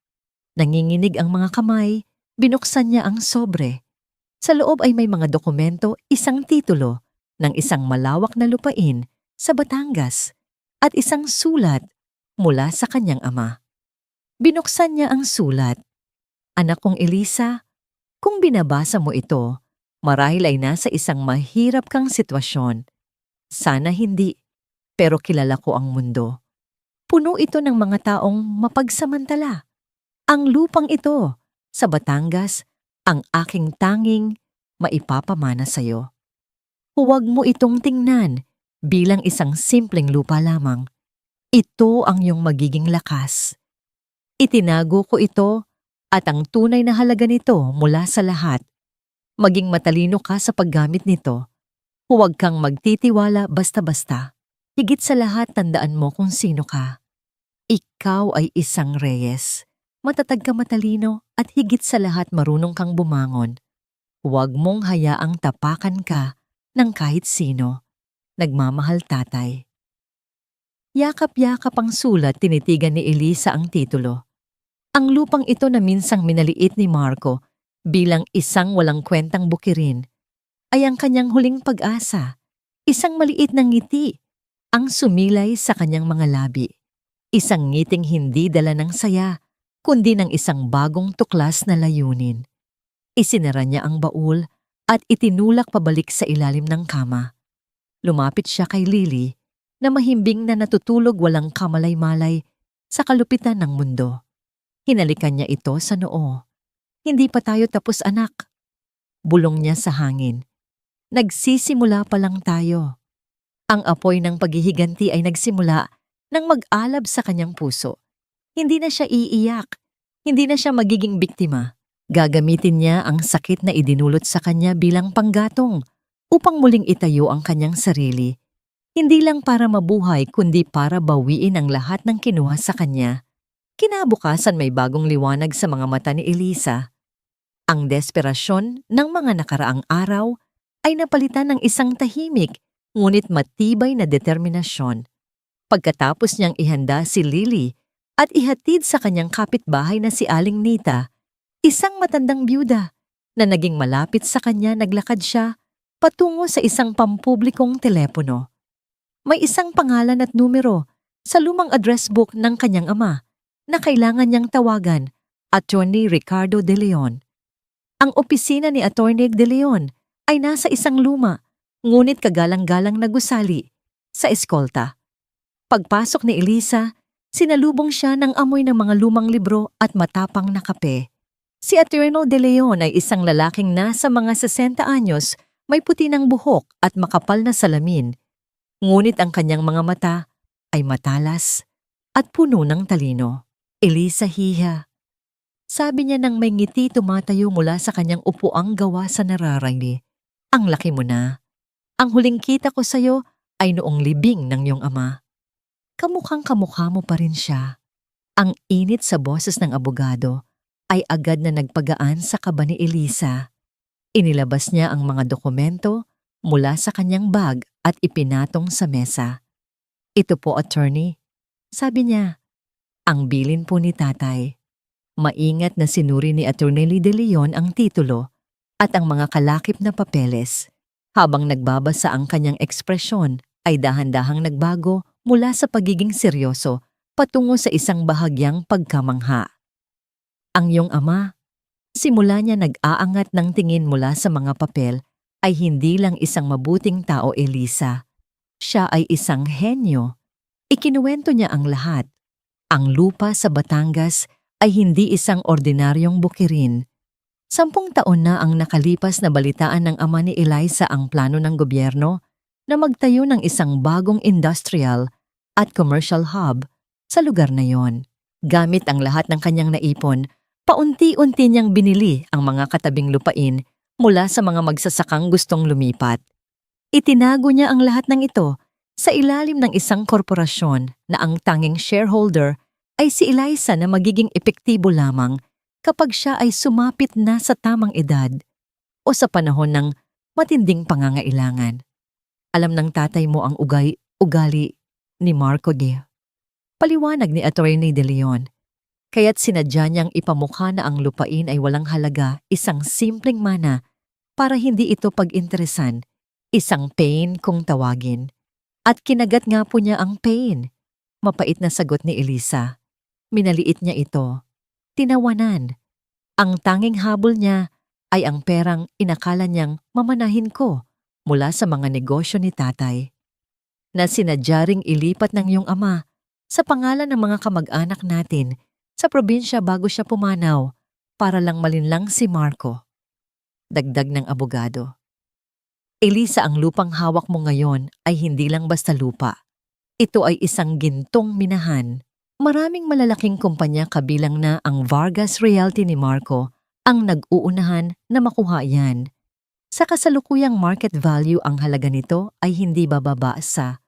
Nanginginig ang mga kamay, binuksan niya ang sobre. Sa loob ay may mga dokumento, isang titulo ng isang malawak na lupain sa Batangas at isang sulat mula sa kanyang ama. Binuksan niya ang sulat. Anak kong Elisa, kung binabasa mo ito, marahil ay nasa isang mahirap kang sitwasyon. Sana hindi, pero kilala ko ang mundo. Puno ito ng mga taong mapagsamantala. Ang lupang ito sa Batangas, ang aking tanging maipapamana sa'yo. Huwag mo itong tingnan bilang isang simpleng lupa lamang. Ito ang iyong magiging lakas. Itinago ko ito at ang tunay na halaga nito mula sa lahat. Maging matalino ka sa paggamit nito. Huwag kang magtitiwala basta-basta. Higit sa lahat, tandaan mo kung sino ka. Ikaw ay isang Reyes. Matatag ka, matalino, at higit sa lahat marunong kang bumangon. Huwag mong hayaang tapakan ka ng kahit sino. Nagmamahal, tatay. Yakap-yakap ang sulat, tinitigan ni Elisa ang titulo. Ang lupang ito na minsang minaliit ni Marco bilang isang walang kwentang bukirin ay ang kanyang huling pag-asa. Isang maliit na ngiti ang sumilay sa kanyang mga labi. Isang ngiting hindi dala ng saya, kundi ng isang bagong tuklas na layunin. Isinara niya ang baul at itinulak pabalik sa ilalim ng kama. Lumapit siya kay Lily na mahimbing na natutulog walang kamalay-malay sa kalupitan ng mundo. Hinalikan niya ito sa noo. Hindi pa tayo tapos, anak. Bulong niya sa hangin. Nagsisimula pa lang tayo. Ang apoy ng paghihiganti ay nagsimula nang mag-alab sa kanyang puso. Hindi na siya iiyak. Hindi na siya magiging biktima. Gagamitin niya ang sakit na idinulot sa kanya bilang panggatong upang muling itayo ang kanyang sarili. Hindi lang para mabuhay kundi para bawiin ang lahat ng kinuha sa kanya. Kinabukasan may bagong liwanag sa mga mata ni Elisa. Ang desperasyon ng mga nakaraang araw ay napalitan ng isang tahimik ngunit matibay na determinasyon. Pagkatapos niyang ihanda si Lily at ihatid sa kanyang kapitbahay na si Aling Nita, isang matandang byuda na naging malapit sa kanya, naglakad siya patungo sa isang pampublikong telepono. May isang pangalan at numero sa lumang address book ng kanyang ama na kailangan niyang tawagan, Attorney Ricardo De Leon. Ang opisina ni Attorney De Leon ay nasa isang luma, ngunit kagalang-galang na gusali sa eskolta. Pagpasok ni Elisa, sinalubong siya ng amoy ng mga lumang libro at matapang na kape. Si Attorney De Leon ay isang lalaking nasa mga 60 anyos, may puti ng buhok at makapal na salamin. Ngunit ang kanyang mga mata ay matalas at puno ng talino. Elisa hiha. Sabi niya nang may ngiti tumatayo mula sa kanyang upuang gawa sa nararayli. Ang laki mo na. Ang huling kita ko sa'yo ay noong libing ng iyong ama. Kamukhang kamukha mo pa rin siya. Ang init sa boses ng abogado ay agad na nagpagaan sa kaba ni Elisa. Inilabas niya ang mga dokumento mula sa kanyang bag at ipinatong sa mesa. Ito po, attorney. Sabi niya, ang bilin po ni tatay. Maingat na sinuri ni Attorney De Leon ang titulo at ang mga kalakip na papeles. Habang nagbabasa ang kanyang ekspresyon ay dahan-dahang nagbago mula sa pagiging seryoso patungo sa isang bahagyang pagkamangha. Ang iyong ama, simula niya nag-aangat ng tingin mula sa mga papel, ay hindi lang isang mabuting tao, Elisa. Siya ay isang henyo. Ikinuwento niya ang lahat. Ang lupa sa Batangas ay hindi isang ordinaryong bukirin. 10 taon na ang nakalipas na balitaan ng ama ni Eliza ang plano ng gobyerno na magtayo ng isang bagong industrial at commercial hub sa lugar na yon. Gamit ang lahat ng kanyang naipon, paunti-unti niyang binili ang mga katabing lupain mula sa mga magsasakang gustong lumipat. Itinago niya ang lahat ng ito sa ilalim ng isang korporasyon na ang tanging shareholder ay si Eliza na magiging epektibo lamang kapag siya ay sumapit na sa tamang edad o sa panahon ng matinding pangangailangan. Alam ng tatay mo ang ugali ni Marco G. Paliwanag ni Attorney De Leon. Kaya't sinadya niyang ipamukha na ang lupain ay walang halaga, isang simpleng mana para hindi ito pag-interesan, isang pain kung tawagin. At kinagat nga po niya ang pain. Mapait na sagot ni Elisa. Minaliit niya ito. Tinawanan. Ang tanging habol niya ay ang perang inakala niyang mamanahin ko mula sa mga negosyo ni tatay, na sinadya ring ilipat ng iyong ama sa pangalan ng mga kamag-anak natin sa probinsya bago siya pumanaw para lang malinlang si Marco. Dagdag ng abogado. Elisa, ang lupang hawak mo ngayon ay hindi lang basta lupa. Ito ay isang gintong minahan. Maraming malalaking kumpanya kabilang na ang Vargas Realty ni Marco ang nag-uunahan na makuha yan. Sa kasalukuyang market value, ang halaga nito ay hindi bababa sa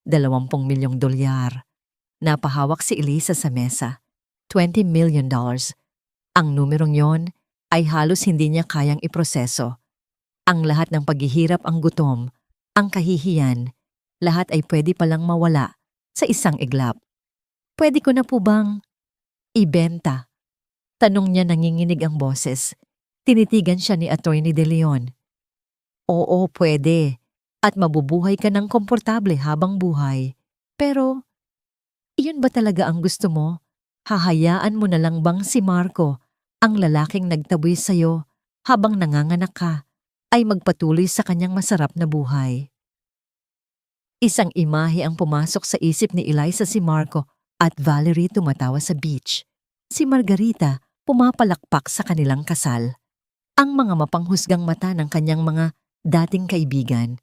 20 milyong dolyar. Napahawak si Elisa sa mesa. $20 million. Ang numerong yon ay halos hindi niya kayang iproseso. Ang lahat ng paghihirap, ang gutom, ang kahihiyan, lahat ay pwede palang mawala sa isang iglap. Pwede ko na po bang ibenta? Tanong niya, nanginginig ang boses. Tinitigan siya ni Attorney De Leon. Oo, pwede. At mabubuhay ka ng komportable habang buhay. Pero, iyon ba talaga ang gusto mo? Hahayaan mo na lang bang si Marco, ang lalaking nagtaboy sa'yo habang nanganganak ka, ay magpatuloy sa kanyang masarap na buhay? Isang imahe ang pumasok sa isip ni Eliza, si Marco at Valerie tumatawa sa beach. Si Margarita pumapalakpak sa kanilang kasal. Ang mga mapanghusgang mata ng kanyang mga dating kaibigan.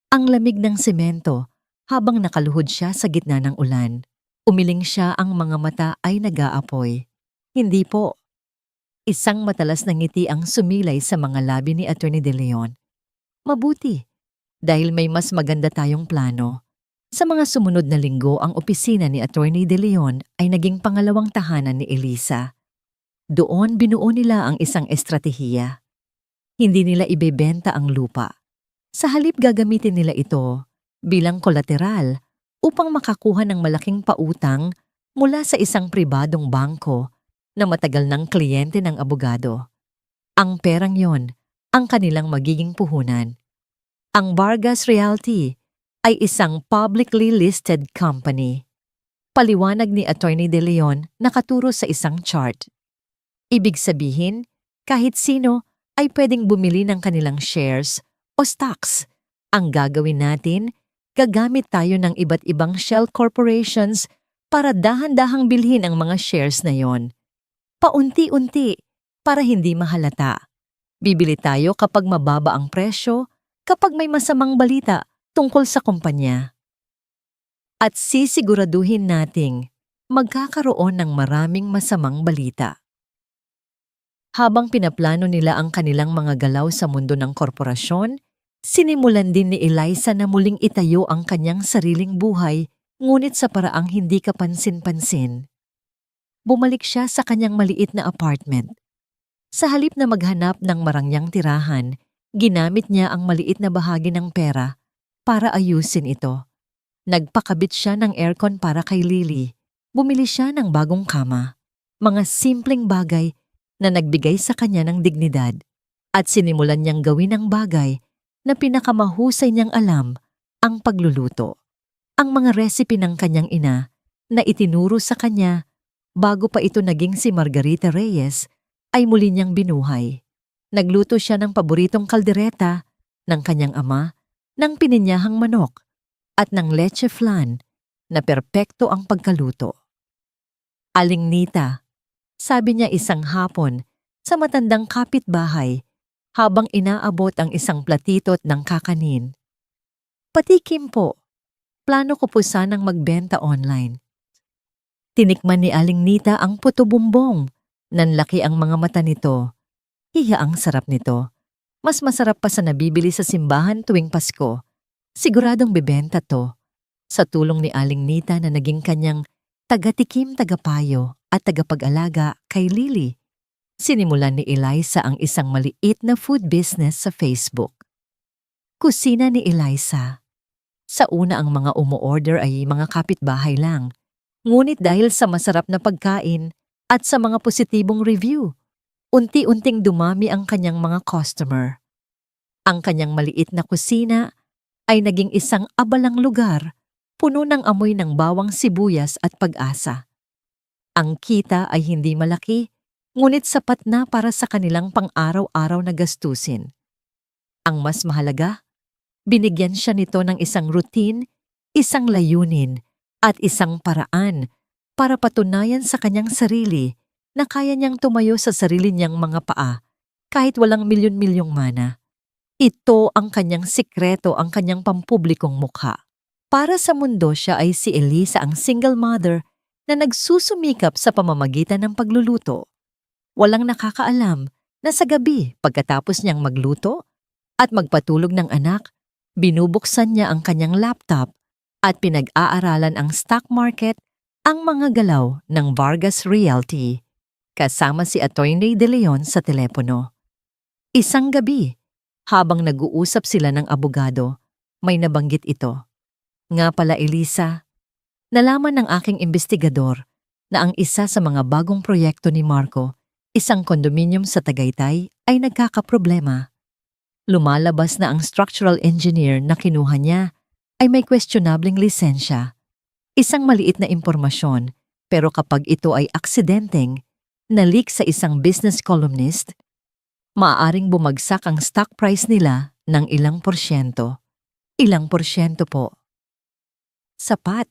Ang lamig ng semento habang nakaluhod siya sa gitna ng ulan. Umiling siya, ang mga mata ay nag-aapoy. Hindi po. Isang matalas na ngiti ang sumilay sa mga labi ni Attorney De Leon. Mabuti, dahil may mas maganda tayong plano. Sa mga sumunod na linggo, ang opisina ni Attorney De Leon ay naging pangalawang tahanan ni Elisa. Doon binuo nila ang isang estratehiya. Hindi nila ibebenta ang lupa. Sa halip, gagamitin nila ito bilang kolateral upang makakuha ng malaking pautang mula sa isang pribadong bangko na matagal ng kliyente ng abogado. Ang perang yon ang kanilang magiging puhunan. Ang Vargas Realty ay isang publicly listed company. Paliwanag ni Attorney De Leon, nakaturo sa isang chart. Ibig sabihin, kahit sino ay pwedeng bumili ng kanilang shares o stocks. Ang gagawin natin, gagamit tayo ng iba't ibang shell corporations para dahan-dahang bilhin ang mga shares na yon. Paunti-unti, para hindi mahalata. Bibili tayo kapag mababa ang presyo, kapag may masamang balita tungkol sa kumpanya. At sisiguraduhin nating magkakaroon ng maraming masamang balita. Habang pinaplano nila ang kanilang mga galaw sa mundo ng korporasyon, sinimulan din ni Eliza na muling itayo ang kanyang sariling buhay, ngunit sa paraang hindi kapansin-pansin. Bumalik siya sa kanyang maliit na apartment. Sa halip na maghanap ng marangyang tirahan, ginamit niya ang maliit na bahagi ng pera para ayusin ito. Nagpakabit siya ng aircon para kay Lily. Bumili siya ng bagong kama. Mga simpleng bagay na nagbigay sa kanya ng dignidad. At sinimulan niyang gawin ang bagay na pinakamahusay niyang alam, ang pagluluto. ang mga recipe ng kanyang ina na itinuro sa kanya bago pa ito naging si Margarita Reyes ay muli niyang binuhay. Nagluto siya ng paboritong kaldereta ng kanyang ama, ng pininyahang manok at ng leche flan na perpekto ang pagkaluto. "Aling Nita," sabi niya isang hapon sa matandang kapitbahay habang inaabot ang isang platitot ng kakanin. "Patikim po. Plano ko po sanang magbenta online." Tinikman ni Aling Nita ang puto bumbong. Nanlaki ang mga mata nito. Hiya, ang sarap nito. Mas masarap pa sa nabibili sa simbahan tuwing Pasko. Siguradong bebenta to. Sa tulong ni Aling Nita na naging kanyang tagatikim, tagapayo at tagapag-alaga kay Lily, sinimulan ni Eliza ang isang maliit na food business sa Facebook. Kusina ni Eliza. Sa una ang mga umu-order ay mga kapitbahay lang. Ngunit dahil sa masarap na pagkain at sa mga positibong review, unti-unting dumami ang kanyang mga customer. Ang kanyang maliit na kusina ay naging isang abalang lugar, puno ng amoy ng bawang sibuyas at pag-asa. Ang kita ay hindi malaki, ngunit sapat na para sa kanilang pang-araw-araw na gastusin. Ang mas mahalaga, binigyan siya nito ng isang routine, isang layunin, at isang paraan para patunayan sa kanyang sarili na kaya niyang tumayo sa sarili niyang mga paa kahit walang milyon-milyong mana. Ito ang kanyang sikreto, ang kanyang pampublikong mukha. Para sa mundo, siya ay si Eliza, ang single mother na nagsusumikap sa pamamagitan ng pagluluto. Walang nakakaalam na sa gabi pagkatapos niyang magluto at magpatulog ng anak, binubuksan niya ang kanyang laptop at pinag-aaralan ang stock market, ang mga galaw ng Vargas Realty, kasama si Attorney De Leon sa telepono. Isang gabi, habang nag-uusap sila ng abogado, may nabanggit ito. "Nga pala, Eliza, nalaman ng aking investigador na ang isa sa mga bagong proyekto ni Marco, isang kondominium sa Tagaytay, ay nagkakaproblema. Lumalabas na ang structural engineer na kinuha niya ay may questionableng lisensya. Isang maliit na impormasyon, pero kapag ito ay aksidenteng na-leak sa isang business columnist, maaaring bumagsak ang stock price nila ng ilang porsyento." "Ilang porsyento po?" "Sapat,"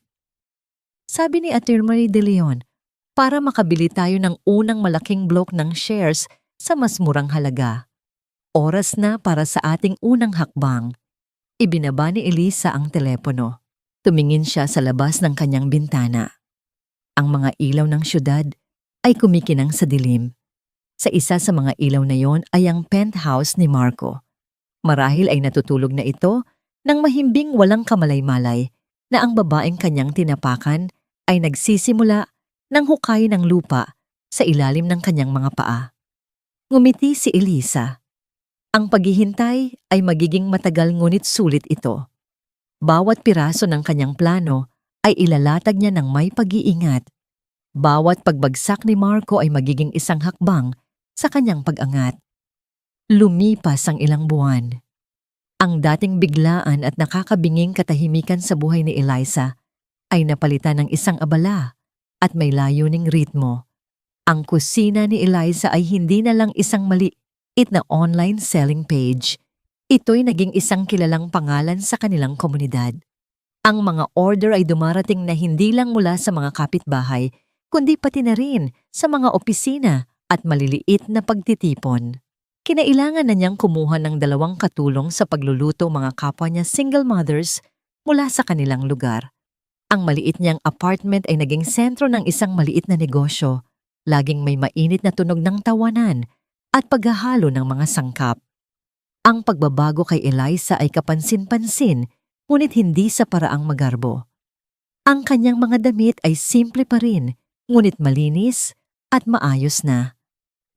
sabi ni Attorney De Leon, "para makabili tayo ng unang malaking block ng shares sa mas murang halaga. Oras na para sa ating unang hakbang." Ibinaba ni Eliza ang telepono. Tumingin siya sa labas ng kanyang bintana. Ang mga ilaw ng syudad ay kumikinang sa dilim. Sa isa sa mga ilaw na yon ay ang penthouse ni Marco. Marahil ay natutulog na ito nang mahimbing walang kamalay-malay na ang babaeng kanyang tinapakan ay nagsisimula ng hukayin ng lupa sa ilalim ng kanyang mga paa. Ngumiti si Eliza. Ang paghihintay ay magiging matagal, ngunit sulit ito. Bawat piraso ng kanyang plano ay ilalatag niya ng may pag-iingat. Bawat pagbagsak ni Marco ay magiging isang hakbang sa kanyang pag-angat. Lumipas ang ilang buwan. Ang dating biglaan at nakakabinging katahimikan sa buhay ni Eliza ay napalitan ng isang abala at may layuning ritmo. Ang kusina ni Eliza ay hindi na lang isang maliit na online selling page. Ito'y naging isang kilalang pangalan sa kanilang komunidad. Ang mga order ay dumarating na hindi lang mula sa mga kapitbahay, kundi pati na rin sa mga opisina at maliliit na pagtitipon. Kinailangan na niyang kumuha ng 2 katulong sa pagluluto, mga kapwa niya single mothers, mula sa kanilang lugar. Ang maliit niyang apartment ay naging sentro ng isang maliit na negosyo. Laging may mainit na tunog ng tawanan at paghahalo ng mga sangkap. Ang pagbabago kay Eliza ay kapansin-pansin, ngunit hindi sa paraang magarbo. Ang kanyang mga damit ay simple pa rin, ngunit malinis at maayos na.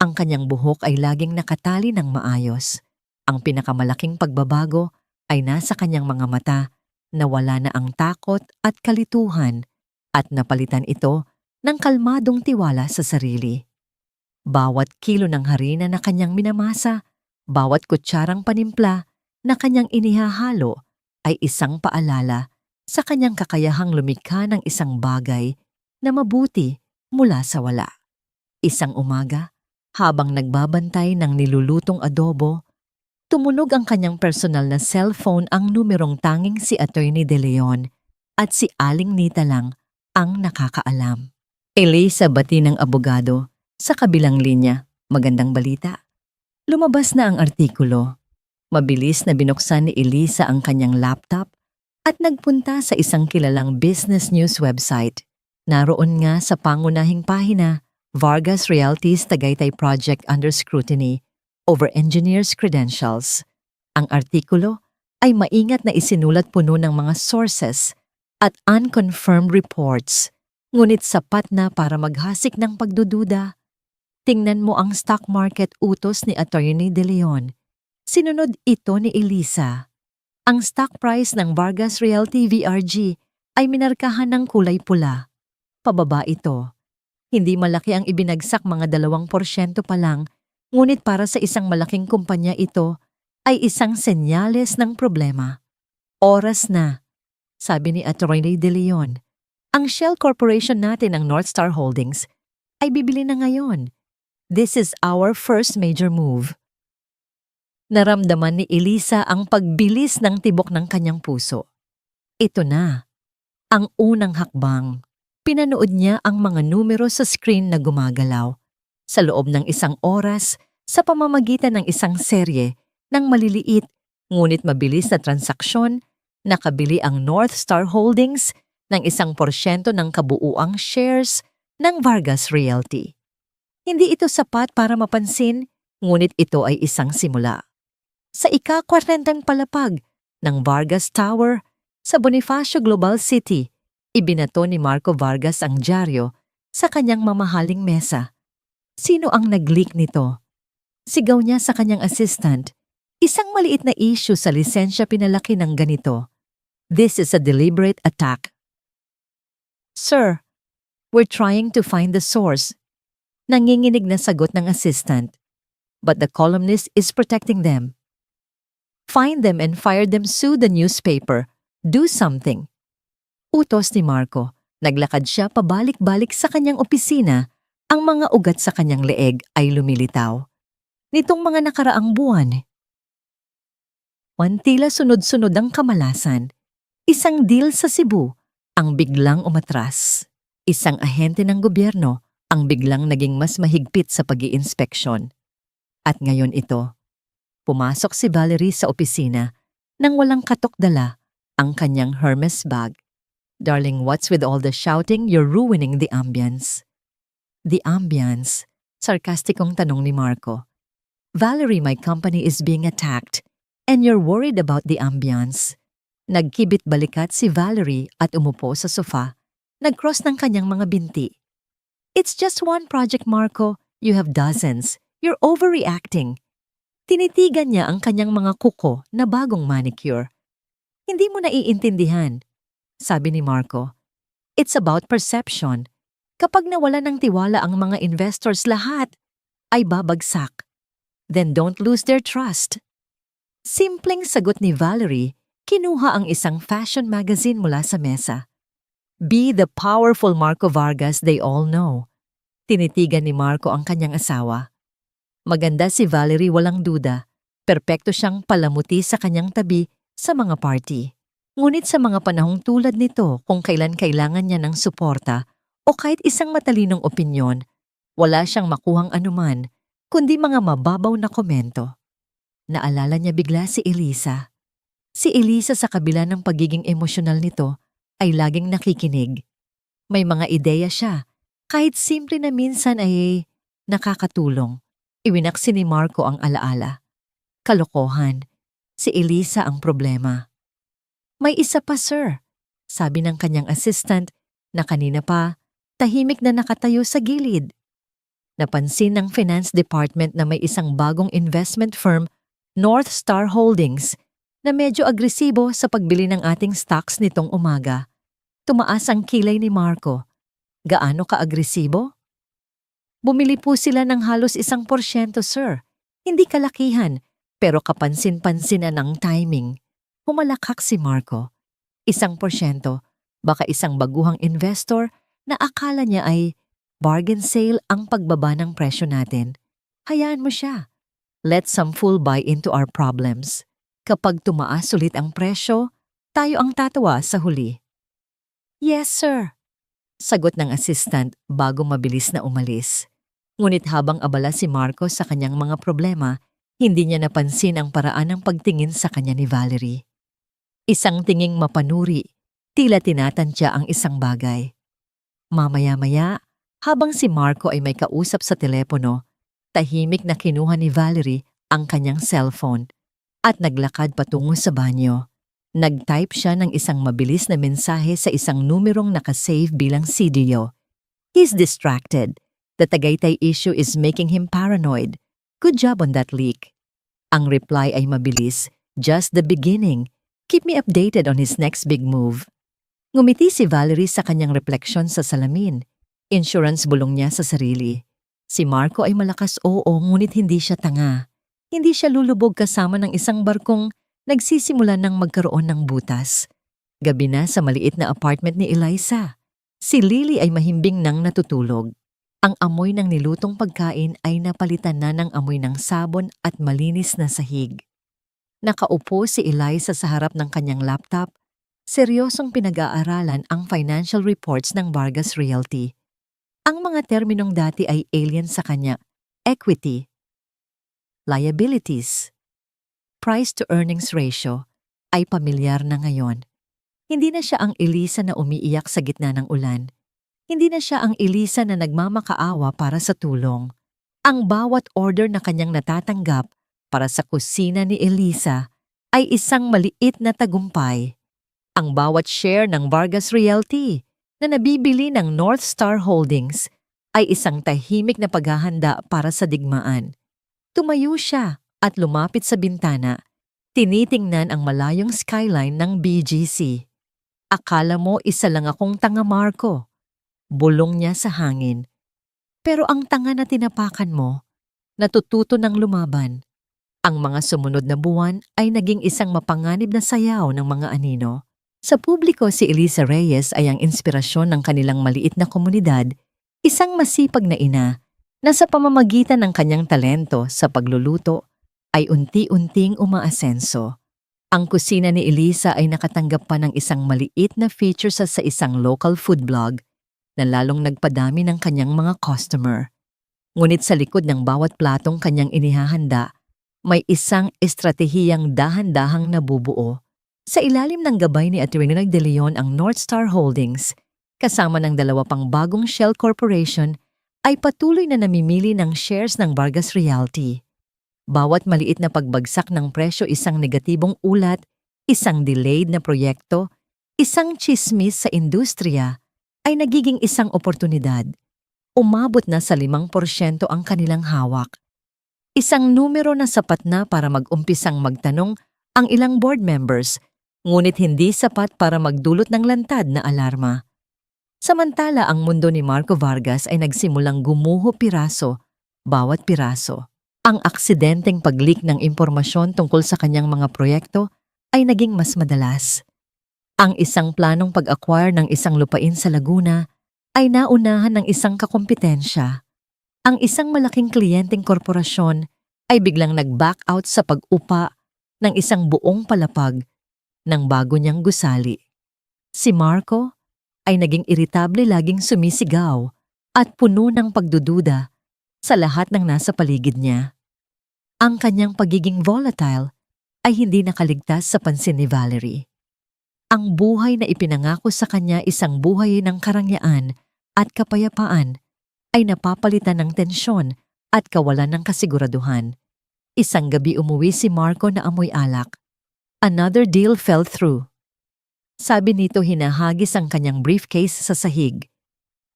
Ang kanyang buhok ay laging nakatali ng maayos. Ang pinakamalaking pagbabago ay nasa kanyang mga mata, na wala na ang takot at kalituhan, at napalitan ito ng kalmadong tiwala sa sarili. Bawat kilo ng harina na kanyang minamasa, bawat kutsarang panimpla na kanyang inihahalo ay isang paalala sa kanyang kakayahang lumikha ng isang bagay na mabuti mula sa wala. Isang umaga, habang nagbabantay ng nilulutong adobo, tumunog ang kanyang personal na cellphone. Ang numerong tanging si Attorney De Leon at si Aling Nita lang ang nakakaalam. Elisa bati ng abogado sa kabilang linya. Magandang balita. Lumabas na ang artikulo. Mabilis na binuksan ni Elisa ang kanyang laptop at nagpunta sa isang kilalang business news website. Naroon nga sa pangunahing pahina, Vargas Realty's Tagaytay Project under scrutiny over engineers' credentials. Ang artikulo ay maingat na isinulat puno ng mga sources at unconfirmed reports, ngunit sapat na para maghasik ng pagdududa. Tingnan mo ang stock market utos ni Attorney De Leon. Sinunod ito ni Elisa. Ang stock price ng Vargas Realty VRG ay minarkahan ng kulay pula. Pababa ito. Hindi malaki ang ibinagsak, mga 2% pa lang, ngunit para sa isang malaking kumpanya ito ay isang senyales ng problema. Oras na, sabi ni Attorney De Leon. Ang Shell Corporation natin, ang North Star Holdings, ay bibili na ngayon. This is our first major move. Naramdaman ni Elisa ang pagbilis ng tibok ng kanyang puso. Ito na, ang unang hakbang. Pinanood niya ang mga numero sa screen na gumagalaw. Sa loob ng 1 oras, sa pamamagitan ng isang serye ng maliliit ngunit mabilis na transaksyon, nakabili ang North Star Holdings ng 1% ng kabuuang shares ng Vargas Realty. Hindi ito sapat para mapansin, ngunit ito ay isang simula. Sa ika-40 palapag ng Vargas Tower sa Bonifacio Global City, ibinato ni Marco Vargas ang dyaryo sa kanyang mamahaling mesa. Sino ang nag-leak nito? Sigaw niya sa kanyang assistant. Isang maliit na issue sa lisensya pinalaki ng ganito. This is a deliberate attack. Sir, we're trying to find the source. Nanginginig na sagot ng assistant. But the columnist is protecting them. Find them and fire them, sue the newspaper. Do something. Utos ni Marco. Naglakad siya pabalik-balik sa kanyang opisina. Ang mga ugat sa kanyang leeg ay lumilitaw. Nitong mga nakaraang buwan, tila sunod-sunod ang kamalasan. Isang deal sa Cebu ang biglang umatras. Isang ahente ng gobyerno ang biglang naging mas mahigpit sa pag-iinspeksyon. At ngayon ito, pumasok si Valerie sa opisina nang walang katok-dala ang kanyang Hermes bag. Darling, what's with all the shouting? You're ruining the ambience. The ambience? Sarkastikong tanong ni Marco. Valerie, my company is being attacked and you're worried about the ambience. Nagkibit balikat si Valerie at umupo sa sofa, nag-cross ng kanyang mga binti. It's just one project, Marco. You have dozens. You're overreacting. Tinitigan niya ang kanyang mga kuko na bagong manicure. Hindi mo naiintindihan, sabi ni Marco. It's about perception. Kapag nawala ng tiwala ang mga investors, lahat ay babagsak. Then don't lose their trust. Simpleng sagot ni Valerie. Kinuha ang isang fashion magazine mula sa mesa. Be the powerful Marco Vargas they all know. Tinitigan ni Marco ang kanyang asawa. Maganda si Valerie, walang duda. Perpekto siyang palamuti sa kanyang tabi sa mga party. Ngunit sa mga panahong tulad nito, kung kailan kailangan niya ng suporta o kahit isang matalinong opinyon, wala siyang makuhang anuman kundi mga mababaw na komento. Naalala niya bigla si Elisa. Si Elisa, sa kabila ng pagiging emosyonal nito, ay laging nakikinig. May mga ideya siya, kahit simple na minsan ay nakakatulong. Iwinaksi ni Marco ang alaala. Kalokohan. Si Elisa ang problema. May isa pa, sir, sabi ng kanyang assistant na kanina pa tahimik na nakatayo sa gilid. Napansin ng Finance Department na may isang bagong investment firm, North Star Holdings, na medyo agresibo sa pagbili ng ating stocks nitong umaga. Tumaas ang kilay ni Marco. Gaano ka-agresibo? Bumili po sila ng halos 1%, sir. Hindi kalakihan, pero kapansin-pansinan ang timing. Humalakhak si Marco. 1%, baka isang baguhang investor na akala niya ay bargain sale ang pagbaba ng presyo natin. Hayaan mo siya. Let some fool buy into our problems. Kapag tumaas ulit ang presyo, tayo ang tatawa sa huli. Yes, sir. Sagot ng assistant bago mabilis na umalis. Ngunit habang abala si Marco sa kanyang mga problema, hindi niya napansin ang paraan ng pagtingin sa kanya ni Valerie. Isang tinging mapanuri, tila tinatantya ang isang bagay. Mamaya-maya, habang si Marco ay may kausap sa telepono, tahimik na kinuha ni Valerie ang kanyang cellphone at naglakad patungo sa banyo. Nag-type siya ng isang mabilis na mensahe sa isang numerong nakasave bilang CDO. He's distracted. The Tagaytay issue is making him paranoid. Good job on that leak. Ang reply ay mabilis. Just the beginning. Keep me updated on his next big move. Ngumiti si Valerie sa kanyang refleksyon sa salamin. Insurance bulong niya sa sarili. Si Marco ay malakas ngunit hindi siya tanga. Hindi siya lulubog kasama ng isang barkong nagsisimula ng magkaroon ng butas. Gabi na sa maliit na apartment ni Eliza. Si Lily ay mahimbing nang natutulog. Ang amoy ng nilutong pagkain ay napalitan na ng amoy ng sabon at malinis na sahig. Nakaupo si Eliza sa harap ng kanyang laptop, seryosong pinag-aaralan ang financial reports ng Vargas Realty. Ang mga terminong dati ay alien sa kanya: equity, liabilities, price-to-earnings ratio ay pamilyar na ngayon. Hindi na siya ang Eliza na umiiyak sa gitna ng ulan. Hindi na siya ang Eliza na nagmamakaawa para sa tulong. Ang bawat order na kanyang natatanggap para sa kusina ni Eliza ay isang maliit na tagumpay. Ang bawat share ng Vargas Realty na nabibili ng North Star Holdings ay isang tahimik na paghahanda para sa digmaan. Tumayo siya at lumapit sa bintana, tinitingnan ang malayong skyline ng BGC. Akala mo isa lang akong tanga, Marco. Bulong niya sa hangin. Pero ang tanga na tinapakan mo, natututo ng lumaban. Ang mga sumunod na buwan ay naging isang mapanganib na sayaw ng mga anino. Sa publiko, si Eliza Reyes ay ang inspirasyon ng kanilang maliit na komunidad, isang masipag na ina na sa pamamagitan ng kanyang talento sa pagluluto ay unti-unting umaasenso. Ang kusina ni Eliza ay nakatanggap pa ng isang maliit na feature sa isang local food blog na lalong nagpadami ng kanyang mga customer. Ngunit sa likod ng bawat platong kanyang inihahanda, may isang estratehiyang dahan-dahang nabubuo. Sa ilalim ng gabay ni Atty. De Leon ang North Star Holdings, kasama ng 2 pang bagong shell corporation, ay patuloy na namimili ng shares ng Vargas Realty. Bawat maliit na pagbagsak ng presyo, isang negatibong ulat, isang delayed na proyekto, isang tsismis sa industriya, ay nagiging isang oportunidad. Umabot na sa 5% ang kanilang hawak. Isang numero na sapat na para mag-umpisang magtanong ang ilang board members, ngunit hindi sapat para magdulot ng lantad na alarma. Samantala, ang mundo ni Marco Vargas ay nagsimulang gumuho bawat piraso. Ang aksidenteng pag-leak ng impormasyon tungkol sa kanyang mga proyekto ay naging mas madalas. Ang isang planong pag-acquire ng isang lupain sa Laguna ay naunahan ng isang kakompetensya. Ang isang malaking kliyenteng korporasyon ay biglang nag-back out sa pag-upa ng isang buong palapag ng bago niyang gusali. Si Marco ay naging iritable, laging sumisigaw at puno ng pagdududa sa lahat ng nasa paligid niya. Ang kanyang pagiging volatile ay hindi nakaligtas sa pansin ni Valerie. Ang buhay na ipinangako sa kanya, isang buhay ng karangyaan at kapayapaan, ay napapalitan ng tensyon at kawalan ng kasiguraduhan. Isang gabi umuwi si Marco na amoy alak. Another deal fell through. Sabi nito, hinahagis ang kanyang briefcase sa sahig.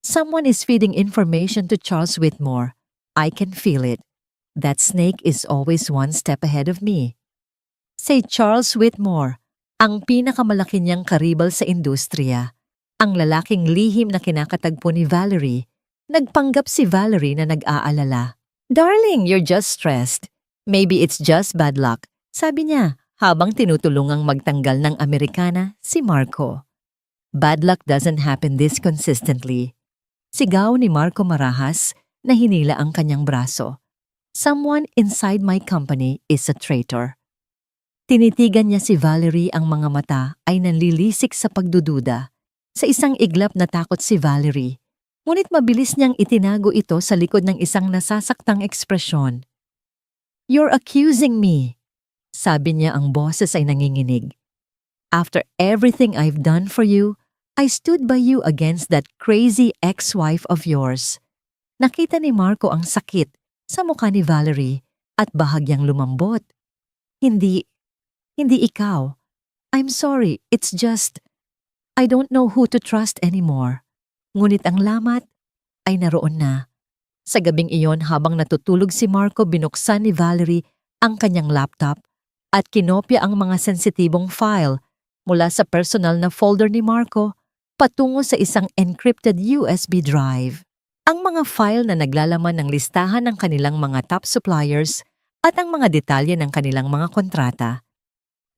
Someone is feeding information to Charles Whitmore. I can feel it. That snake is always one step ahead of me. Say Charles Whitmore, ang pinakamalaki niyang karibal sa industriya, ang lalaking lihim na kinakatagpo ni Valerie. Nagpanggap si Valerie na nag-aalala. Darling, you're just stressed. Maybe it's just bad luck. Sabi niya habang tinutulungang magtanggal ng Amerikana si Marco. Bad luck doesn't happen this consistently. Sigaw ni Marco marahas na hinila ang kanyang braso. Someone inside my company is a traitor. Tinitigan niya si Valerie, ang mga mata ay nanlilisik sa pagdududa. Sa isang iglap na takot si Valerie, ngunit mabilis niyang itinago ito sa likod ng isang nasasaktang ekspresyon. "You're accusing me," sabi niya, ang boses ay nanginginig. "After everything I've done for you, I stood by you against that crazy ex-wife of yours." Nakita ni Marco ang sakit sa mukha ni Valerie at bahagyang lumambot. Hindi ikaw. I'm sorry, it's just, I don't know who to trust anymore." Ngunit ang lamat ay naroon na. Sa gabing iyon, habang natutulog si Marco, binuksan ni Valerie ang kanyang laptop at kinopya ang mga sensitibong file mula sa personal na folder ni Marco patungo sa isang encrypted USB drive. Ang mga file na naglalaman ng listahan ng kanilang mga top suppliers at ang mga detalye ng kanilang mga kontrata.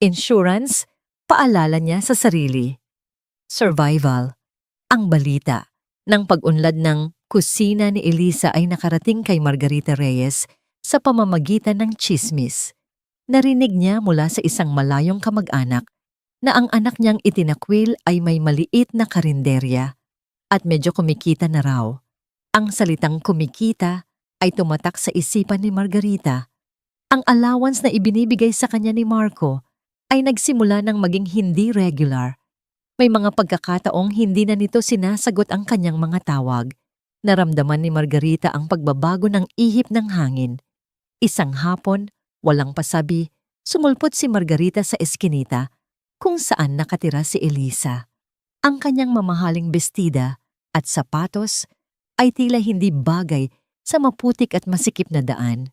Insurance, paalala niya sa sarili. Survival, ang balita ng pag-unlad ng kusina ni Elisa ay nakarating kay Margarita Reyes sa pamamagitan ng tsismis. Narinig niya mula sa isang malayong kamag-anak na ang anak niyang itinakwil ay may maliit na karinderya at medyo kumikita na raw. Ang salitang kumikita ay tumatak sa isipan ni Margarita. Ang allowance na ibinibigay sa kanya ni Marco ay nagsimula ng maging hindi regular. May mga pagkakataong hindi na nito sinasagot ang kanyang mga tawag. Naramdaman ni Margarita ang pagbabago ng ihip ng hangin. Isang hapon, walang pasabi, sumulpot si Margarita sa eskinita kung saan nakatira si Elisa. Ang kanyang mamahaling bestida at sapatos ay tila hindi bagay sa maputik at masikip na daan.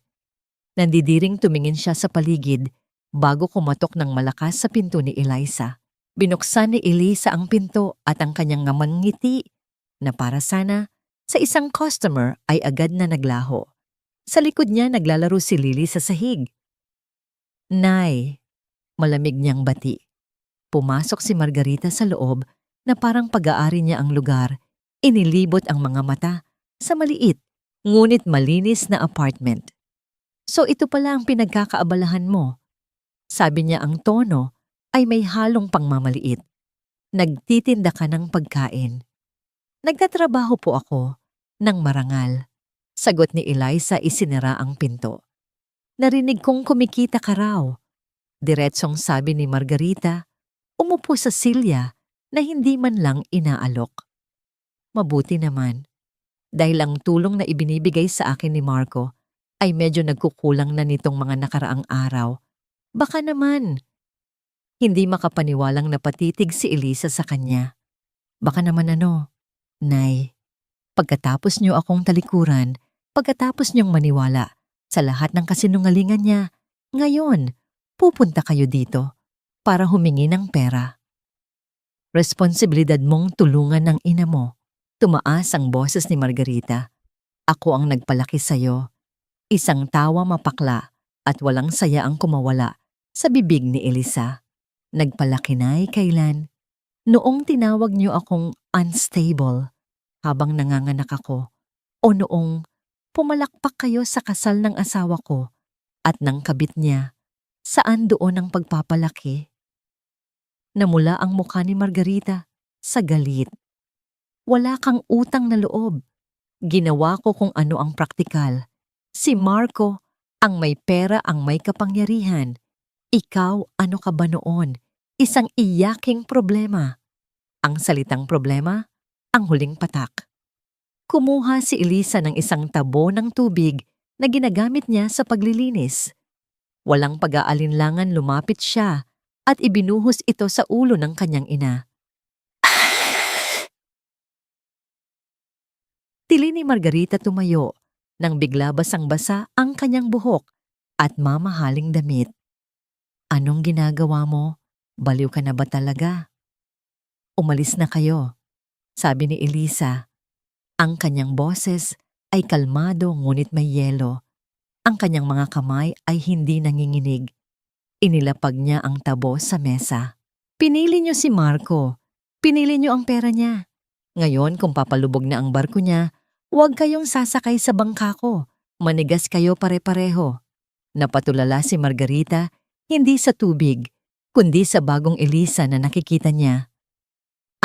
Nandidiring tumingin siya sa paligid bago kumatok ng malakas sa pinto ni Eliza. Binuksan ni Elisa ang pinto at ang kanyang ngamang ngiti na para sana sa isang customer ay agad na naglaho. Sa likod niya naglalaro si Lily sa sahig. "Nay," malamig niyang bati. Pumasok si Margarita sa loob na parang pag-aari niya ang lugar. Inilibot ang mga mata sa maliit ngunit malinis na apartment. "So ito pala ang pinagkakaabalahan mo," sabi niya, ang tono ay may halong pangmamaliit. "Nagtitinda ka ng pagkain." "Nagtatrabaho po ako ng marangal," sagot ni Eliza, isinara ang pinto. "Narinig kong kumikita ka raw," diretsong sabi ni Margarita, umupo sa silya na hindi man lang inaalok. "Mabuti naman, dahil ang tulong na ibinibigay sa akin ni Marco ay medyo nagkukulang na nitong mga nakaraang araw. Baka naman." Hindi makapaniwalang napatitig si Elisa sa kanya. "Baka naman ano, Nay, pagkatapos niyo akong talikuran, pagkatapos niyong maniwala sa lahat ng kasinungalingan niya, ngayon, pupunta kayo dito para humingi ng pera. Responsibilidad mong tulungan ng ina mo." Tumaas ang boses ni Margarita. "Ako ang nagpalaki sa'yo." Isang tawa mapakla at walang saya ang kumawala sa bibig ni Elisa. "Nagpalaki, Nay, kailan?" "Noong tinawag niyo akong unstable habang nanganganak ako, o noong pumalakpak kayo sa kasal ng asawa ko at ng kabit niya. Saan doon ang pagpapalaki?" Namula ang mukha ni Margarita sa galit. "Wala kang utang na loob. Ginawa ko kung ano ang praktikal. Si Marco ang may pera, ang may kapangyarihan. Ikaw, ano ka ba noon? Isang iyaking problema." Ang salitang problema, ang huling patak. Kumuha si Elisa ng isang tabo ng tubig na ginagamit niya sa paglilinis. Walang pag-aalinlangan lumapit siya at ibinuhos ito sa ulo ng kanyang ina. Tili ni Margarita tumayo nang bigla basang-basa ang kanyang buhok at mamahaling damit. "Anong ginagawa mo? Baliw ka na ba talaga?" "Umalis na kayo," sabi ni Elisa. Ang kanyang boses ay kalmado ngunit may yelo. Ang kanyang mga kamay ay hindi nanginginig. Inilapag niya ang tabo sa mesa. Pinili niyo si Marco. Pinili niyo ang pera niya. Ngayon kung papalubog na ang barko niya, huwag kayong sasakay sa bangka ko. Manigas kayo pare-pareho. Napatulala si Margarita, hindi sa tubig, kundi sa bagong Elisa na nakikita niya.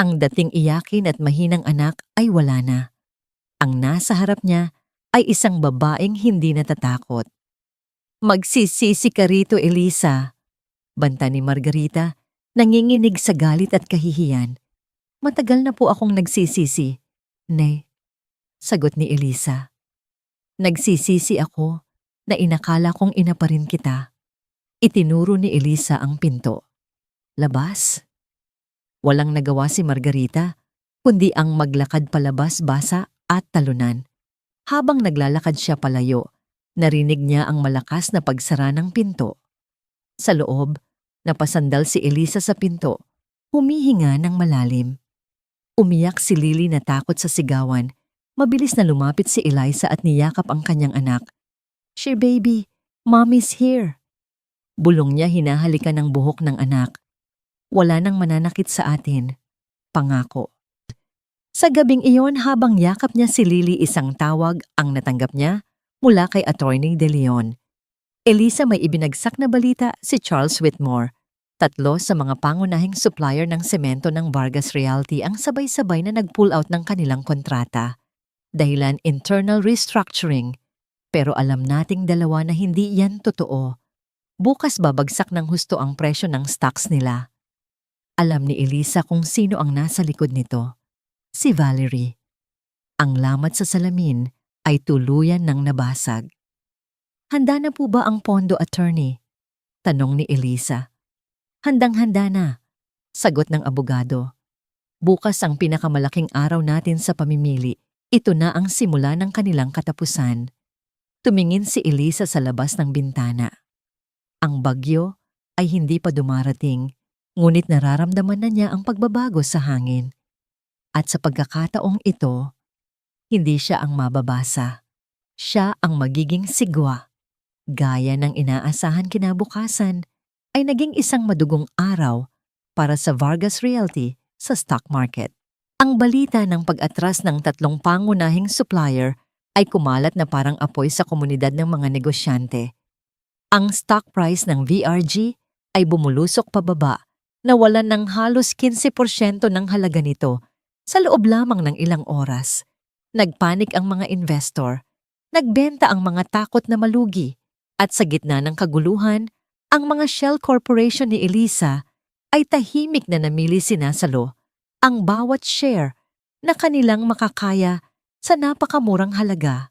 Ang dating iyakin at mahinang anak ay wala na. Ang nasa harap niya ay isang babaeng hindi natatakot. Magsisisi ka rito, Elisa. Banta ni Margarita, nanginginig sa galit at kahihiyan. Matagal na po akong nagsisisi. Nay, sagot ni Elisa. Nagsisisi ako na inakala kong ina pa rin kita. Itinuro ni Elisa ang pinto. Labas? Walang nagawa si Margarita, kundi ang maglakad palabas basa at talunan. Habang naglalakad siya palayo, narinig niya ang malakas na pagsara ng pinto. Sa loob, napasandal si Elisa sa pinto, humihinga ng malalim. Umiyak si Lily na takot sa sigawan. Mabilis na lumapit si Eliza at niyakap ang kanyang anak. "She baby, Mommy's here." Bulong niya hinahalikan ng buhok ng anak. "Wala nang mananakit sa atin. Pangako." Sa gabing iyon habang yakap niya si Lily, isang tawag ang natanggap niya mula kay Attorney De Leon. Elisa, may ibinagsak na balita si Charles Whitmore. 3 sa mga pangunahing supplier ng semento ng Vargas Realty ang sabay-sabay na nag-pull out ng kanilang kontrata. Dahilan internal restructuring. Pero alam nating dalawa na hindi yan totoo. Bukas babagsak ng husto ang presyo ng stocks nila. Alam ni Elisa kung sino ang nasa likod nito. Si Valerie. Ang lamat sa salamin ay tuluyan ng nabasag. "Handa na po ba ang pondo, attorney?" tanong ni Elisa. "Handang-handa na," sagot ng abogado. "Bukas ang pinakamalaking araw natin sa pamimili. Ito na ang simula ng kanilang katapusan." Tumingin si Elisa sa labas ng bintana. Ang bagyo ay hindi pa dumarating, ngunit nararamdaman na niya ang pagbabago sa hangin. At sa pagkakataong ito, hindi siya ang mababasa. Siya ang magiging sigwa. Gaya ng inaasahan kinabukasan, ay naging isang madugong araw para sa Vargas Realty sa stock market. Ang balita ng pag-atras ng 3 pangunahing supplier ay kumalat na parang apoy sa komunidad ng mga negosyante. Ang stock price ng VRG ay bumulusok pababa, nawalan ng halos 15% ng halaga nito sa loob lamang ng ilang oras. Nagpanik ang mga investor, nagbenta ang mga takot na malugi, at sa gitna ng kaguluhan, ang mga shell corporation ni Elisa ay tahimik na namili sinasalo ang bawat share na kanilang makakaya sa napakamurang halaga.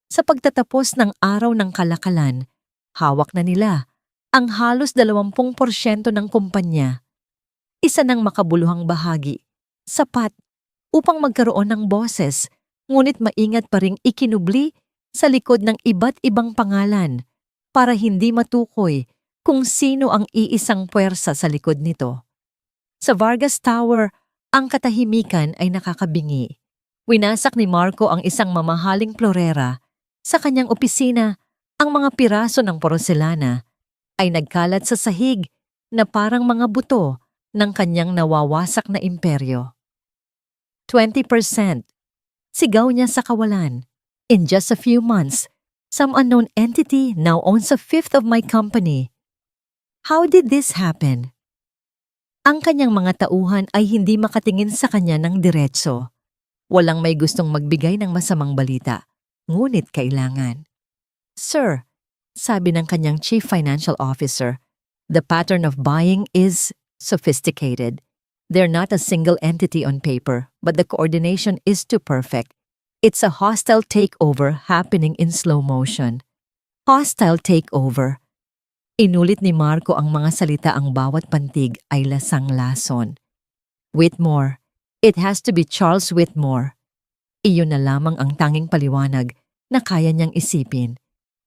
Sa pagtatapos ng araw ng kalakalan, hawak na nila ang halos 20% ng kumpanya. Isa ng makabuluhang bahagi, sapat upang magkaroon ng boses, ngunit maingat pa ring ikinubli sa likod ng iba't ibang pangalan para hindi matukoy kung sino ang iisang puwersa sa likod nito. Sa Vargas Tower, ang katahimikan ay nakakabingi. Winasak ni Marco ang isang mamahaling florera. Sa kanyang opisina, ang mga piraso ng porselana ay nagkalat sa sahig na parang mga buto ng kanyang nawawasak na imperyo. 20%. Sigaw niya sa kawalan. "In just a few months, some unknown entity now owns 1/5 of my company. How did this happen?" Ang kanyang mga tauhan ay hindi makatingin sa kanya ng diretso. Walang may gustong magbigay ng masamang balita, ngunit kailangan. "Sir," sabi ng kanyang chief financial officer, "the pattern of buying is sophisticated. They're not a single entity on paper, but the coordination is too perfect. It's a hostile takeover happening in slow motion." Hostile takeover. Inulit ni Marco ang mga salita, ang bawat pantig ay lasang-lason. "Whitmore. It has to be Charles Whitmore." Iyon na lamang ang tanging paliwanag na kaya niyang isipin.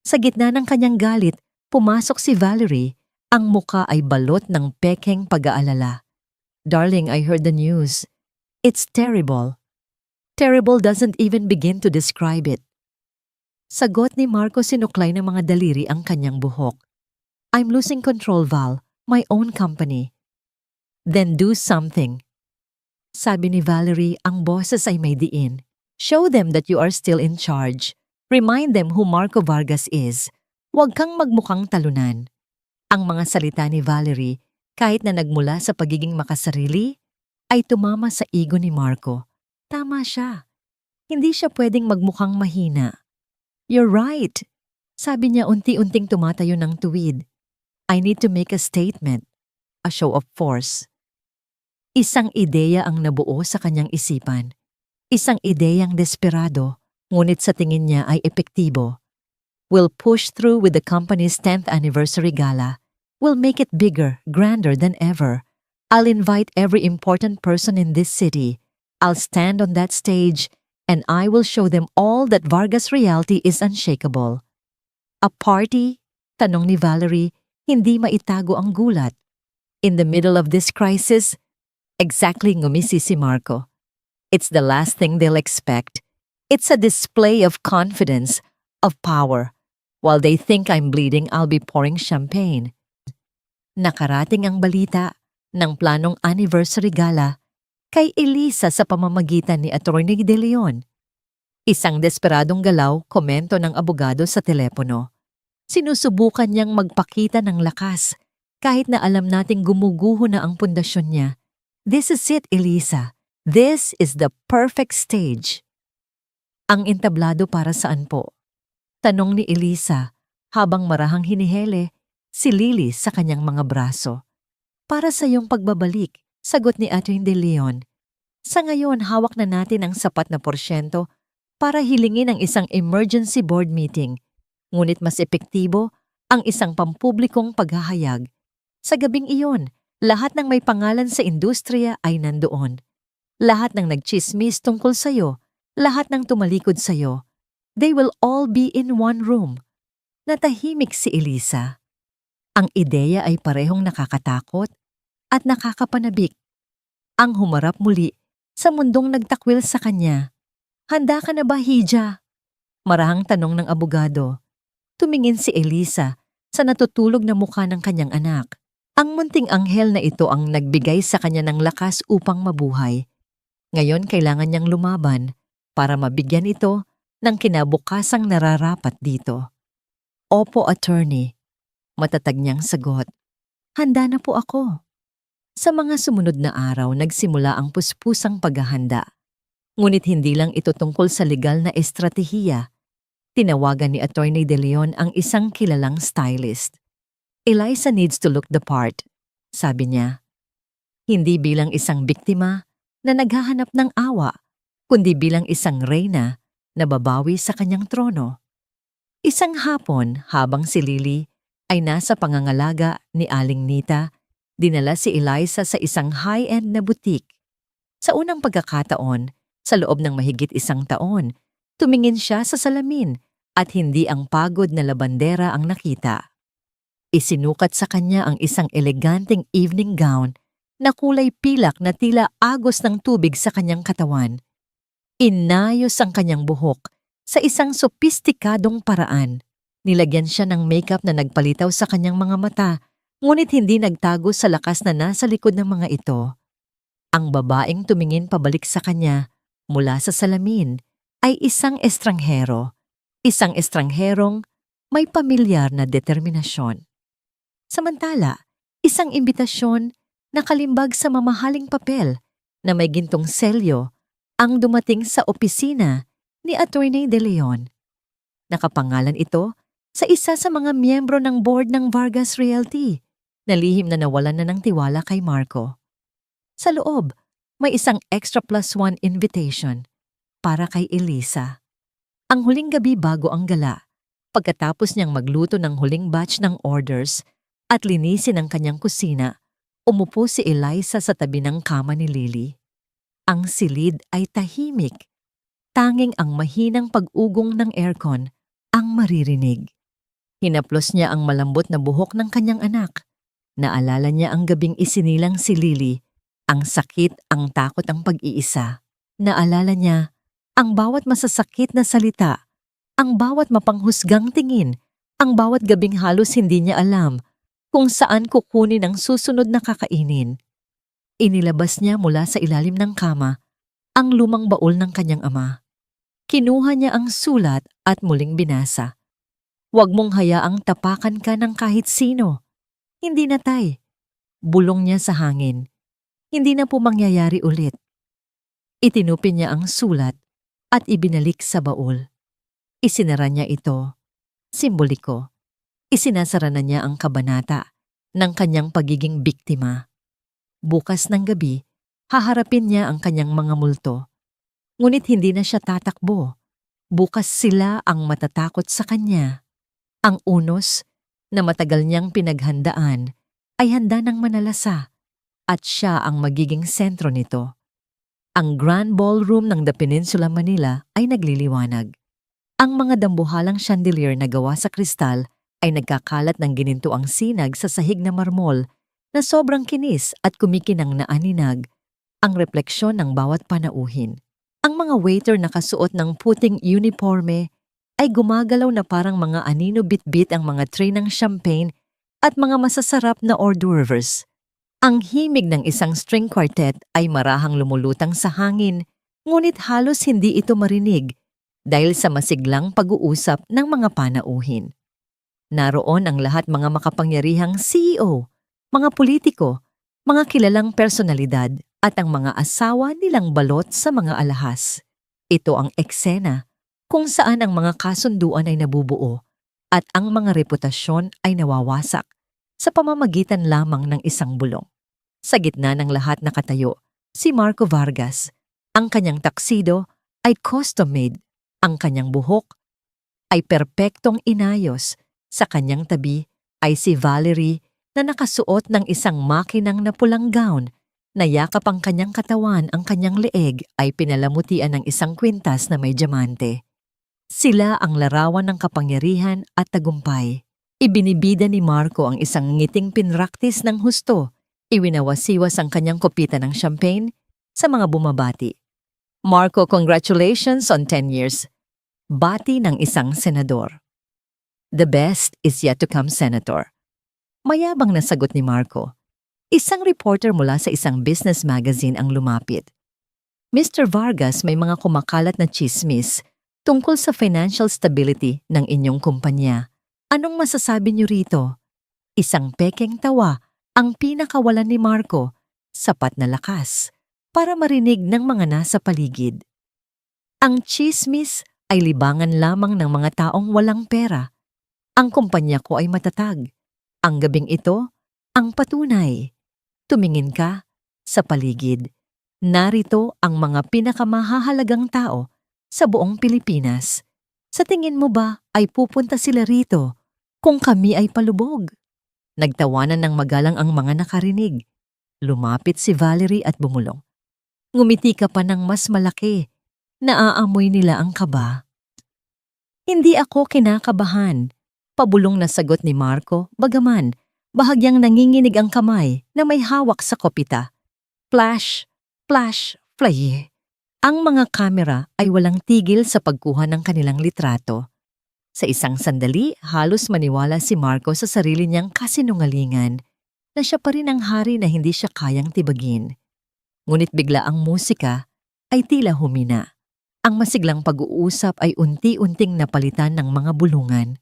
Sa gitna ng kanyang galit, pumasok si Valerie. Ang muka ay balot ng pekeng pag-aalala. "Darling, I heard the news. It's terrible." Terrible doesn't even begin to describe it. Sagot ni Marco, sinuklay ng mga daliri ang kanyang buhok. I'm losing control, Val. My own company. Then do something. Sabi ni Valerie, ang boses ay may diin. Show them that you are still in charge. Remind them who Marco Vargas is. Huwag kang magmukhang talunan. Ang mga salita ni Valerie, kahit na nagmula sa pagiging makasarili, ay tumama sa ego ni Marco. Tama siya. Hindi siya pwedeng magmukhang mahina. You're right. Sabi niya unti-unting tumatayo ng tuwid. I need to make a statement. A show of force. Isang ideya ang nabuo sa kanyang isipan. Isang ideyang desperado, ngunit sa tingin niya ay epektibo. We'll push through with the company's 10th anniversary gala. We'll make it bigger, grander than ever. I'll invite every important person in this city. I'll stand on that stage and I will show them all that Vargas Realty is unshakable. A party? Tanong ni Valerie, hindi maitago ang gulat. In the middle of this crisis, exactly ngumisi si Marco. It's the last thing they'll expect. It's a display of confidence, of power. While they think I'm bleeding, I'll be pouring champagne. Nakarating ang balita ng planong anniversary gala kay Elisa sa pamamagitan ni Attorney De Leon. Isang desperadong galaw, komento ng abogado sa telepono. Sinusubukan niyang magpakita ng lakas kahit na alam nating gumuguho na ang pundasyon niya. This is it, Elisa. This is the perfect stage. Ang entablado para saan po? Tanong ni Elisa habang marahang hinihele si Lily sa kanyang mga braso. Para sa iyong pagbabalik, sagot ni Atty. De Leon. Sa ngayon, hawak na natin ang sapat na porsyento para hilingin ang isang emergency board meeting. Ngunit mas epektibo ang isang pampublikong paghahayag. Sa gabing iyon, lahat ng may pangalan sa industriya ay nandoon. Lahat ng nagchismis tungkol sa'yo, lahat ng tumalikod sa'yo. They will all be in one room. Natahimik si Elisa. Ang ideya ay parehong nakakatakot at nakakapanabik. Ang humarap muli sa mundong nagtakwil sa kanya. Handa ka na ba, Hija? Marahang tanong ng abogado. Tumingin si Elisa sa natutulog na mukha ng kanyang anak. Ang munting anghel na ito ang nagbigay sa kanya ng lakas upang mabuhay. Ngayon kailangan niyang lumaban para mabigyan ito ng kinabukasang nararapat dito. Opo, attorney. Matatag niyang sagot. Handa na po ako. Sa mga sumunod na araw, nagsimula ang puspusang paghahanda. Ngunit hindi lang ito tungkol sa legal na estratehiya. Tinawagan ni Atty. De Leon ang isang kilalang stylist. Eliza needs to look the part, sabi niya. Hindi bilang isang biktima na naghahanap ng awa, kundi bilang isang reyna na babawi sa kanyang trono. Isang hapon, habang si Lily ay nasa pangangalaga ni Aling Nita, dinala si Eliza sa isang high-end na boutique. Sa unang pagkakataon, sa loob ng mahigit isang taon, tumingin siya sa salamin at hindi ang pagod na labandera ang nakita. Isinukat sa kanya ang isang eleganteng evening gown na kulay pilak na tila agos ng tubig sa kanyang katawan. Inayos ang kanyang buhok sa isang sopistikadong paraan. Nilagyan siya ng makeup na nagpalitaw sa kanyang mga mata, ngunit hindi nagtago sa lakas na nasa likod ng mga ito. Ang babaeng tumingin pabalik sa kanya mula sa salamin ay isang estranghero. Isang estrangherong may pamilyar na determinasyon. Samantala, isang imbitasyon na kalimbag sa mamahaling papel na may gintong selyo ang dumating sa opisina ni Atty. De Leon. Nakapangalan ito sa isa sa mga miyembro ng board ng Vargas Realty na lihim na nawalan na ng tiwala kay Marco. Sa loob, may isang extra +1 invitation para kay Elisa. Ang huling gabi bago ang gala, pagkatapos niyang magluto ng huling batch ng orders at linisin ang kanyang kusina, umupo si Eliza sa tabi ng kama ni Lily. Ang silid ay tahimik. Tanging ang mahinang pag-ugong ng aircon ang maririnig. Hinaplos niya ang malambot na buhok ng kanyang anak. Naalala niya ang gabing isinilang si Lily, ang sakit, ang takot, ang pag-iisa. Naalala niya ang bawat masasakit na salita, ang bawat mapanghusgang tingin, ang bawat gabing halos hindi niya alam kung saan kukunin ang susunod na kakainin. Inilabas niya mula sa ilalim ng kama ang lumang baul ng kanyang ama. Kinuha niya ang sulat at muling binasa. Huwag mong hayaang tapakan ka ng kahit sino. Hindi na, tay. Bulong niya sa hangin. Hindi na po mangyayari ulit. Itinupin niya ang sulat at ibinalik sa baul. Isinara niya ito. Simboliko. Isinasara na niya ang kabanata ng kanyang pagiging biktima. Bukas ng gabi, haharapin niya ang kanyang mga multo. Ngunit hindi na siya tatakbo. Bukas sila ang matatakot sa kanya. Ang unos na matagal niyang pinaghandaan ay handa ng manalasa at siya ang magiging sentro nito. Ang Grand Ballroom ng The Peninsula Manila ay nagliliwanag. Ang mga dambuhalang chandelier na gawa sa kristal ay nagkakalat ng ginintuang sinag sa sahig na marmol na sobrang kinis at kumikinang na aninag ang refleksyon ng bawat panauhin. Ang mga waiter na kasuot ng puting uniforme ay gumagalaw na parang mga anino bitbit ang mga tray ng champagne at mga masasarap na hors d'oeuvres. Ang himig ng isang string quartet ay marahang lumulutang sa hangin, ngunit halos hindi ito marinig dahil sa masiglang pag-uusap ng mga panauhin. Naroon ang lahat mga makapangyarihang CEO, mga politiko, mga kilalang personalidad at ang mga asawa nilang balot sa mga alahas. Ito ang eksena kung saan ang mga kasunduan ay nabubuo at ang mga reputasyon ay nawawasak sa pamamagitan lamang ng isang bulong. Sa gitna ng lahat nakatayo, si Marco Vargas. Ang kanyang taksido ay custom-made. Ang kanyang buhok ay perpektong inayos. Sa kanyang tabi ay si Valerie na nakasuot ng isang makinang na pulang gown. Nayakap ang kanyang katawan, ang kanyang leeg ay pinalamutian ng isang kwintas na may diamante. Sila ang larawan ng kapangyarihan at tagumpay. Ibinibida ni Marco ang isang ngiting pinraktis ng husto. Iwinawasiwas ang kanyang kopita ng champagne sa mga bumabati. Marco, congratulations on 10 years. Bati ng isang senador. The best is yet to come, Senator. Mayabang na sagot ni Marco. Isang reporter mula sa isang business magazine ang lumapit. Mr. Vargas, may mga kumakalat na chismis tungkol sa financial stability ng inyong kumpanya. Anong masasabi niyo rito? Isang pekeng tawa ang pinakawalan ni Marco, sapat na lakas para marinig ng mga nasa paligid. Ang chismis ay libangan lamang ng mga taong walang pera. Ang kumpanya ko ay matatag. Ang gabing ito, ang patunay. Tumingin ka sa paligid. Narito ang mga pinakamahahalagang tao sa buong Pilipinas. Sa tingin mo ba ay pupunta sila rito kung kami ay palubog? Nagtawanan ng magalang ang mga nakarinig. Lumapit si Valerie at bumulong. Ngumiti ka pa ng mas malaki. Naaamoy nila ang kaba. Hindi ako kinakabahan. Pabulong na sagot ni Marco, bagaman bahagyang nanginginig ang kamay na may hawak sa kopita. Flash, flash, flash. Ang mga kamera ay walang tigil sa pagkuha ng kanilang litrato. Sa isang sandali, halos maniwala si Marco sa sarili niyang kasinungalingan na siya pa rin ang hari na hindi siya kayang tibagin. Ngunit bigla ang musika ay tila humina. Ang masiglang pag-uusap ay unti-unting napalitan ng mga bulungan.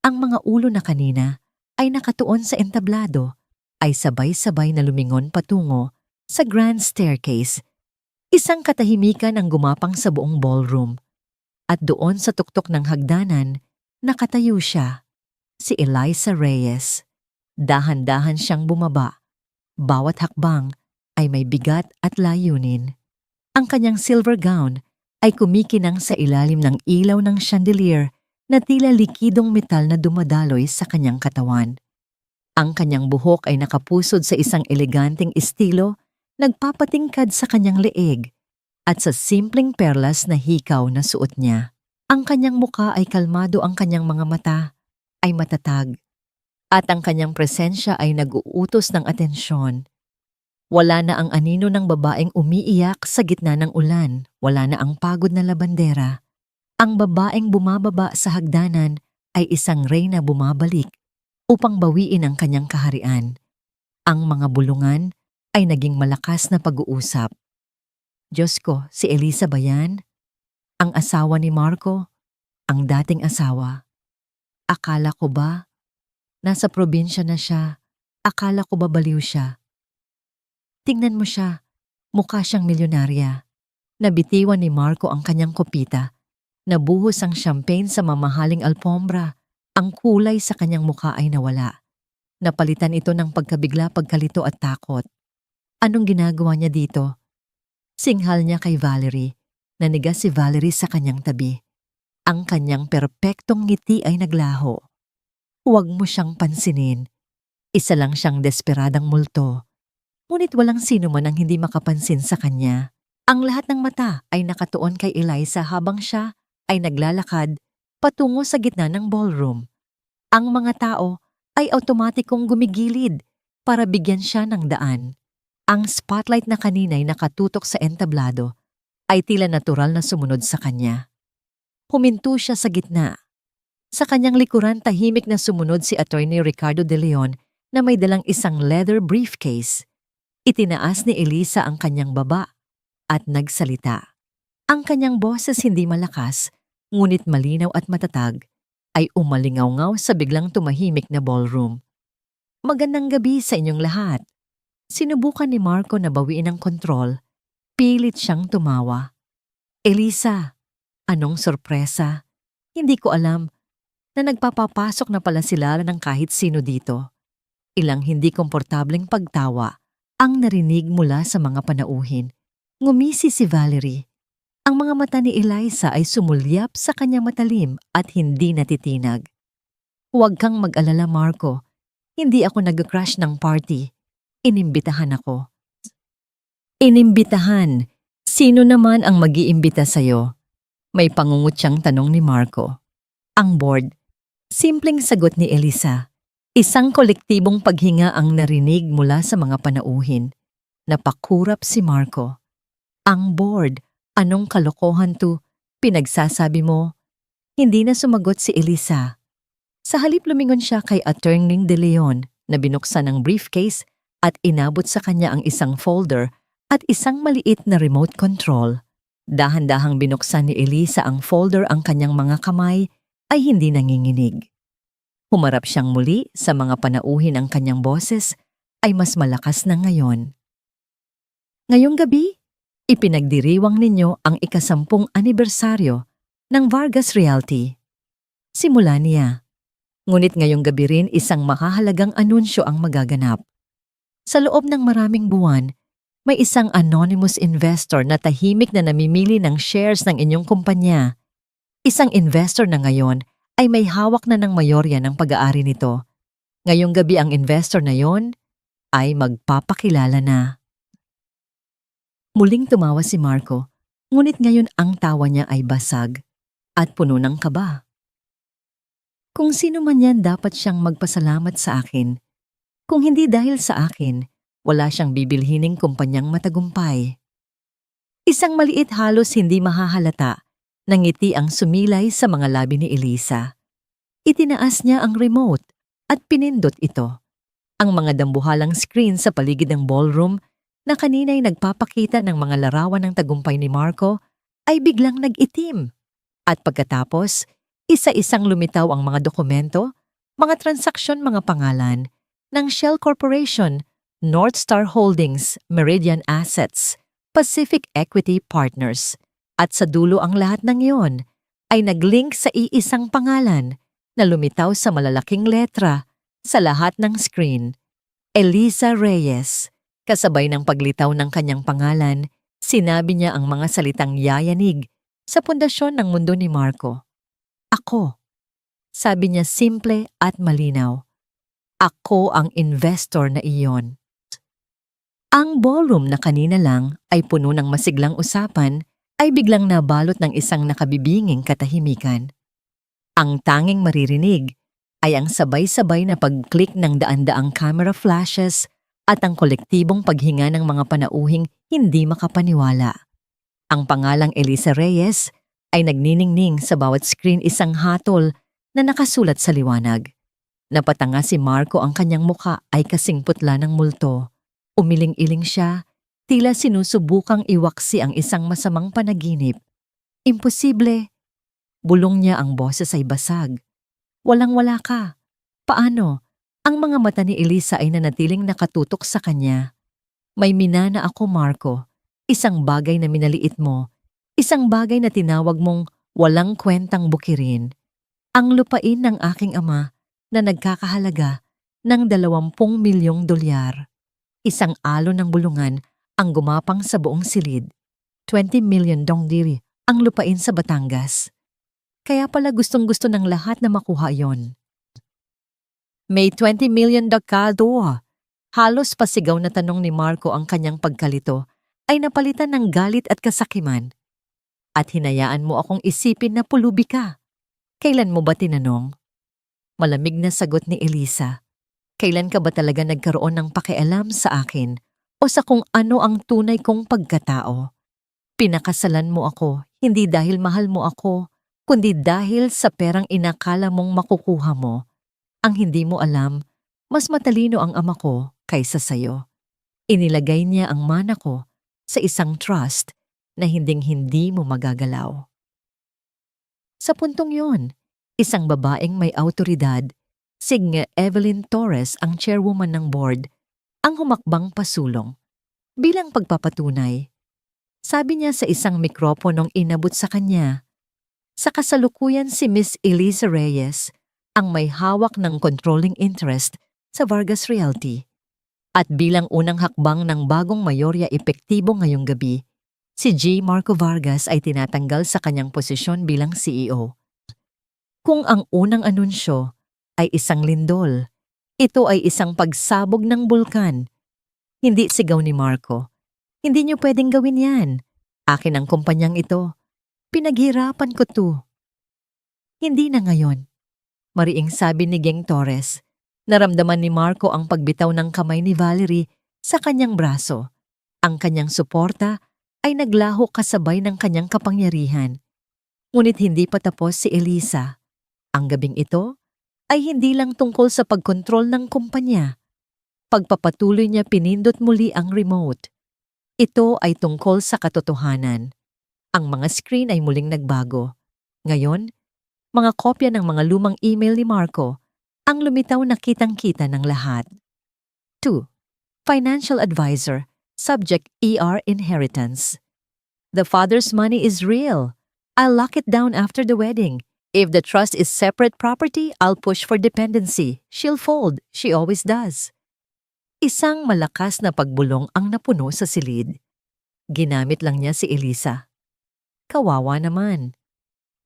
Ang mga ulo na kanina ay nakatuon sa entablado ay sabay-sabay na lumingon patungo sa grand staircase. Isang katahimikan ang gumapang sa buong ballroom. At doon sa tuktok ng hagdanan, nakatayo siya, si Eliza Reyes. Dahan-dahan siyang bumaba. Bawat hakbang ay may bigat at layunin. Ang kanyang silver gown ay kumikinang sa ilalim ng ilaw ng chandelier na tila likidong metal na dumadaloy sa kanyang katawan. Ang kanyang buhok ay nakapusod sa isang eleganteng estilo, nagpapatingkad sa kanyang leeg, at sa simpleng perlas na hikaw na suot niya. Ang kanyang muka ay kalmado, ang kanyang mga mata ay matatag, at ang kanyang presensya ay nag-uutos ng atensyon. Wala na ang anino ng babaeng umiiyak sa gitna ng ulan, wala na ang pagod na labandera. Ang babaeng bumababa sa hagdanan ay isang reyna bumabalik, upang bawiin ang kanyang kaharian. Ang mga bulungan ay naging malakas na pag-uusap. Diyos ko, si Elisa ba yan? Ang asawa ni Marco? Ang dating asawa? Akala ko ba? Nasa probinsya na siya. Akala ko ba baliw siya? Tingnan mo siya. Mukha siyang milyonarya. Nabitiwan ni Marco ang kanyang kopita. Nabuhos ang champagne sa mamahaling alpombra. Ang kulay sa kanyang mukha ay nawala. Napalitan ito ng pagkabigla, pagkalito at takot. Anong ginagawa niya dito? Singhal niya kay Valerie. Nanigas si Valerie sa kanyang tabi. Ang kanyang perpektong ngiti ay naglaho. Huwag mo siyang pansinin. Isa lang siyang desperadang multo. Ngunit walang sino man ang hindi makapansin sa kanya. Ang lahat ng mata ay nakatuon kay Eliza habang siya ay naglalakad patungo sa gitna ng ballroom. Ang mga tao ay automatikong gumigilid para bigyan siya ng daan. Ang spotlight na kanina'y nakatutok sa entablado ay tila natural na sumunod sa kanya. Huminto siya sa gitna. Sa kanyang likuran tahimik na sumunod si Attorney Ricardo De Leon na may dalang isang leather briefcase. Itinaas ni Elisa ang kanyang baba at nagsalita. Ang kanyang boses hindi malakas, ngunit malinaw at matatag, ay umalingaw-ngaw sa biglang tumahimik na ballroom. Magandang gabi sa inyong lahat. Sinubukan ni Marco na bawiin ang kontrol. Pilit siyang tumawa. Elisa, anong sorpresa? Hindi ko alam na nagpapapasok na pala sila ng kahit sino dito. Ilang hindi komportableng pagtawa ang narinig mula sa mga panauhin. Ngumisi si Valerie. Ang mga mata ni Eliza ay sumulyap sa kanyang matalim at hindi natitinag. Huwag kang mag-alala, Marco. Hindi ako nag-crash ng party. Inimbitahan ako. Inimbitahan? Sino naman ang mag-iimbita sa'yo? May pangungutyang tanong ni Marco. Ang board. Simpleng sagot ni Elisa. Isang kolektibong paghinga ang narinig mula sa mga panauhin. Napakurap si Marco. Ang board. Anong kalokohan to? Pinagsasabi mo? Hindi na sumagot si Elisa. Sa halip lumingon siya kay Attorney De Leon na binuksan ang briefcase at inabot sa kanya ang isang folder at isang maliit na remote control. Dahan-dahang binuksan ni Elisa ang folder, ang kanyang mga kamay ay hindi nanginginig. Humarap siyang muli sa mga panauhin, ang kanyang boses ay mas malakas na ngayon. Ngayong gabi, ipinagdiriwang ninyo ang ika-10 anibersaryo ng Vargas Realty. Simula niya. Ngunit ngayong gabi rin isang mahahalagang anunsyo ang magaganap. Sa loob ng maraming buwan, may isang anonymous investor na tahimik na namimili ng shares ng inyong kumpanya. Isang investor na ngayon ay may hawak na ng mayorya ng pag-aari nito. Ngayong gabi ang investor na yon ay magpapakilala na. Muling tumawa si Marco, ngunit ngayon ang tawa niya ay basag at puno ng kaba. Kung sino man yan, dapat siyang magpasalamat sa akin. Kung hindi dahil sa akin, wala siyang bibilhining kumpanyang matagumpay. Isang maliit, halos hindi mahahalata na ngiti ang sumilay sa mga labi ni Elisa. Itinaas niya ang remote at pinindot ito. Ang mga dambuhalang screen sa paligid ng ballroom na kanina'y nagpapakita ng mga larawan ng tagumpay ni Marco ay biglang nag-itim. At pagkatapos, isa-isang lumitaw ang mga dokumento, mga transaksyon, mga pangalan ng Shell Corporation, North Star Holdings, Meridian Assets, Pacific Equity Partners. At sa dulo ang lahat ng iyon ay nag-link sa iisang pangalan na lumitaw sa malalaking letra sa lahat ng screen. Elisa Reyes. Kasabay ng paglitaw ng kanyang pangalan, sinabi niya ang mga salitang yayanig sa pundasyon ng mundo ni Marco. Ako. Sabi niya simple at malinaw. Ako ang investor na iyon. Ang ballroom na kanina lang ay puno ng masiglang usapan ay biglang nabalot ng isang nakabibinging katahimikan. Ang tanging maririnig ay ang sabay-sabay na pag-click ng daan-daang camera flashes at ang kolektibong paghinga ng mga panauhing hindi makapaniwala. Ang pangalang Elisa Reyes ay nagniningning sa bawat screen, isang hatol na nakasulat sa liwanag. Napatanga si Marco, ang kanyang muka ay kasing putla ng multo. Umiling-iling siya, tila sinusubukang iwaksi ang isang masamang panaginip. Imposible! Bulong niya, ang boses ay basag. Walang-wala ka. Paano? Ang mga mata ni Elisa ay nanatiling nakatutok sa kanya. May minana ako, Marco. Isang bagay na minaliit mo. Isang bagay na tinawag mong walang kwentang bukirin. Ang lupain ng aking ama na nagkakahalaga ng 20 milyong dolyar. Isang alon ng bulungan ang gumapang sa buong silid. 20 million dongdiri ang lupain sa Batangas. Kaya pala gustong-gusto ng lahat na makuha yon. May 20 million dakado. Halos pasigaw na tanong ni Marco, ang kanyang pagkalito ay napalitan ng galit at kasakiman. At hinayaan mo akong isipin na pulubi ka. Kailan mo ba tinanong? Malamig na sagot ni Elisa. Kailan ka ba talaga nagkaroon ng pakialam sa akin o sa kung ano ang tunay kong pagkatao? Pinakasalan mo ako, hindi dahil mahal mo ako, kundi dahil sa perang inakala mong makukuha mo. Ang hindi mo alam, mas matalino ang ama ko kaysa sayo. Inilagay niya ang mana ko sa isang trust na hinding-hindi mo magagalaw. Sa puntong yon, isang babaeng may awtoridad, si Evelyn Torres, ang chairwoman ng board, ang humakbang pasulong. Bilang pagpapatunay, sabi niya sa isang mikroponong inabot sa kanya, sa kasalukuyan si Miss Elisa Reyes, ang may hawak ng controlling interest sa Vargas Realty. At bilang unang hakbang ng bagong mayorya epektibo ngayong gabi, si G. Marco Vargas ay tinatanggal sa kanyang posisyon bilang CEO. Kung ang unang anunsyo ay isang lindol, ito ay isang pagsabog ng bulkan. Hindi sigaw ni Marco. Hindi niyo pwedeng gawin yan. Akin ang kumpanyang ito. Pinaghirapan ko to. Hindi na ngayon. Mariing sabi ni Geng Torres. Naramdaman ni Marco ang pagbitaw ng kamay ni Valerie sa kanyang braso. Ang kanyang suporta ay naglaho kasabay ng kanyang kapangyarihan. Ngunit hindi pa tapos si Elisa. Ang gabing ito ay hindi lang tungkol sa pagkontrol ng kumpanya. Pagpapatuloy niya, pinindot muli ang remote. Ito ay tungkol sa katotohanan. Ang mga screen ay muling nagbago. Ngayon, mga kopya ng mga lumang email ni Marco ang lumitaw na kitang-kita ng lahat. 2. Financial Advisor, Subject ER Inheritance. The father's money is real. I'll lock it down after the wedding. If the trust is separate property, I'll push for dependency. She'll fold. She always does. Isang malakas na pagbulong ang napuno sa silid. Ginamit lang niya si Elisa. Kawawa naman.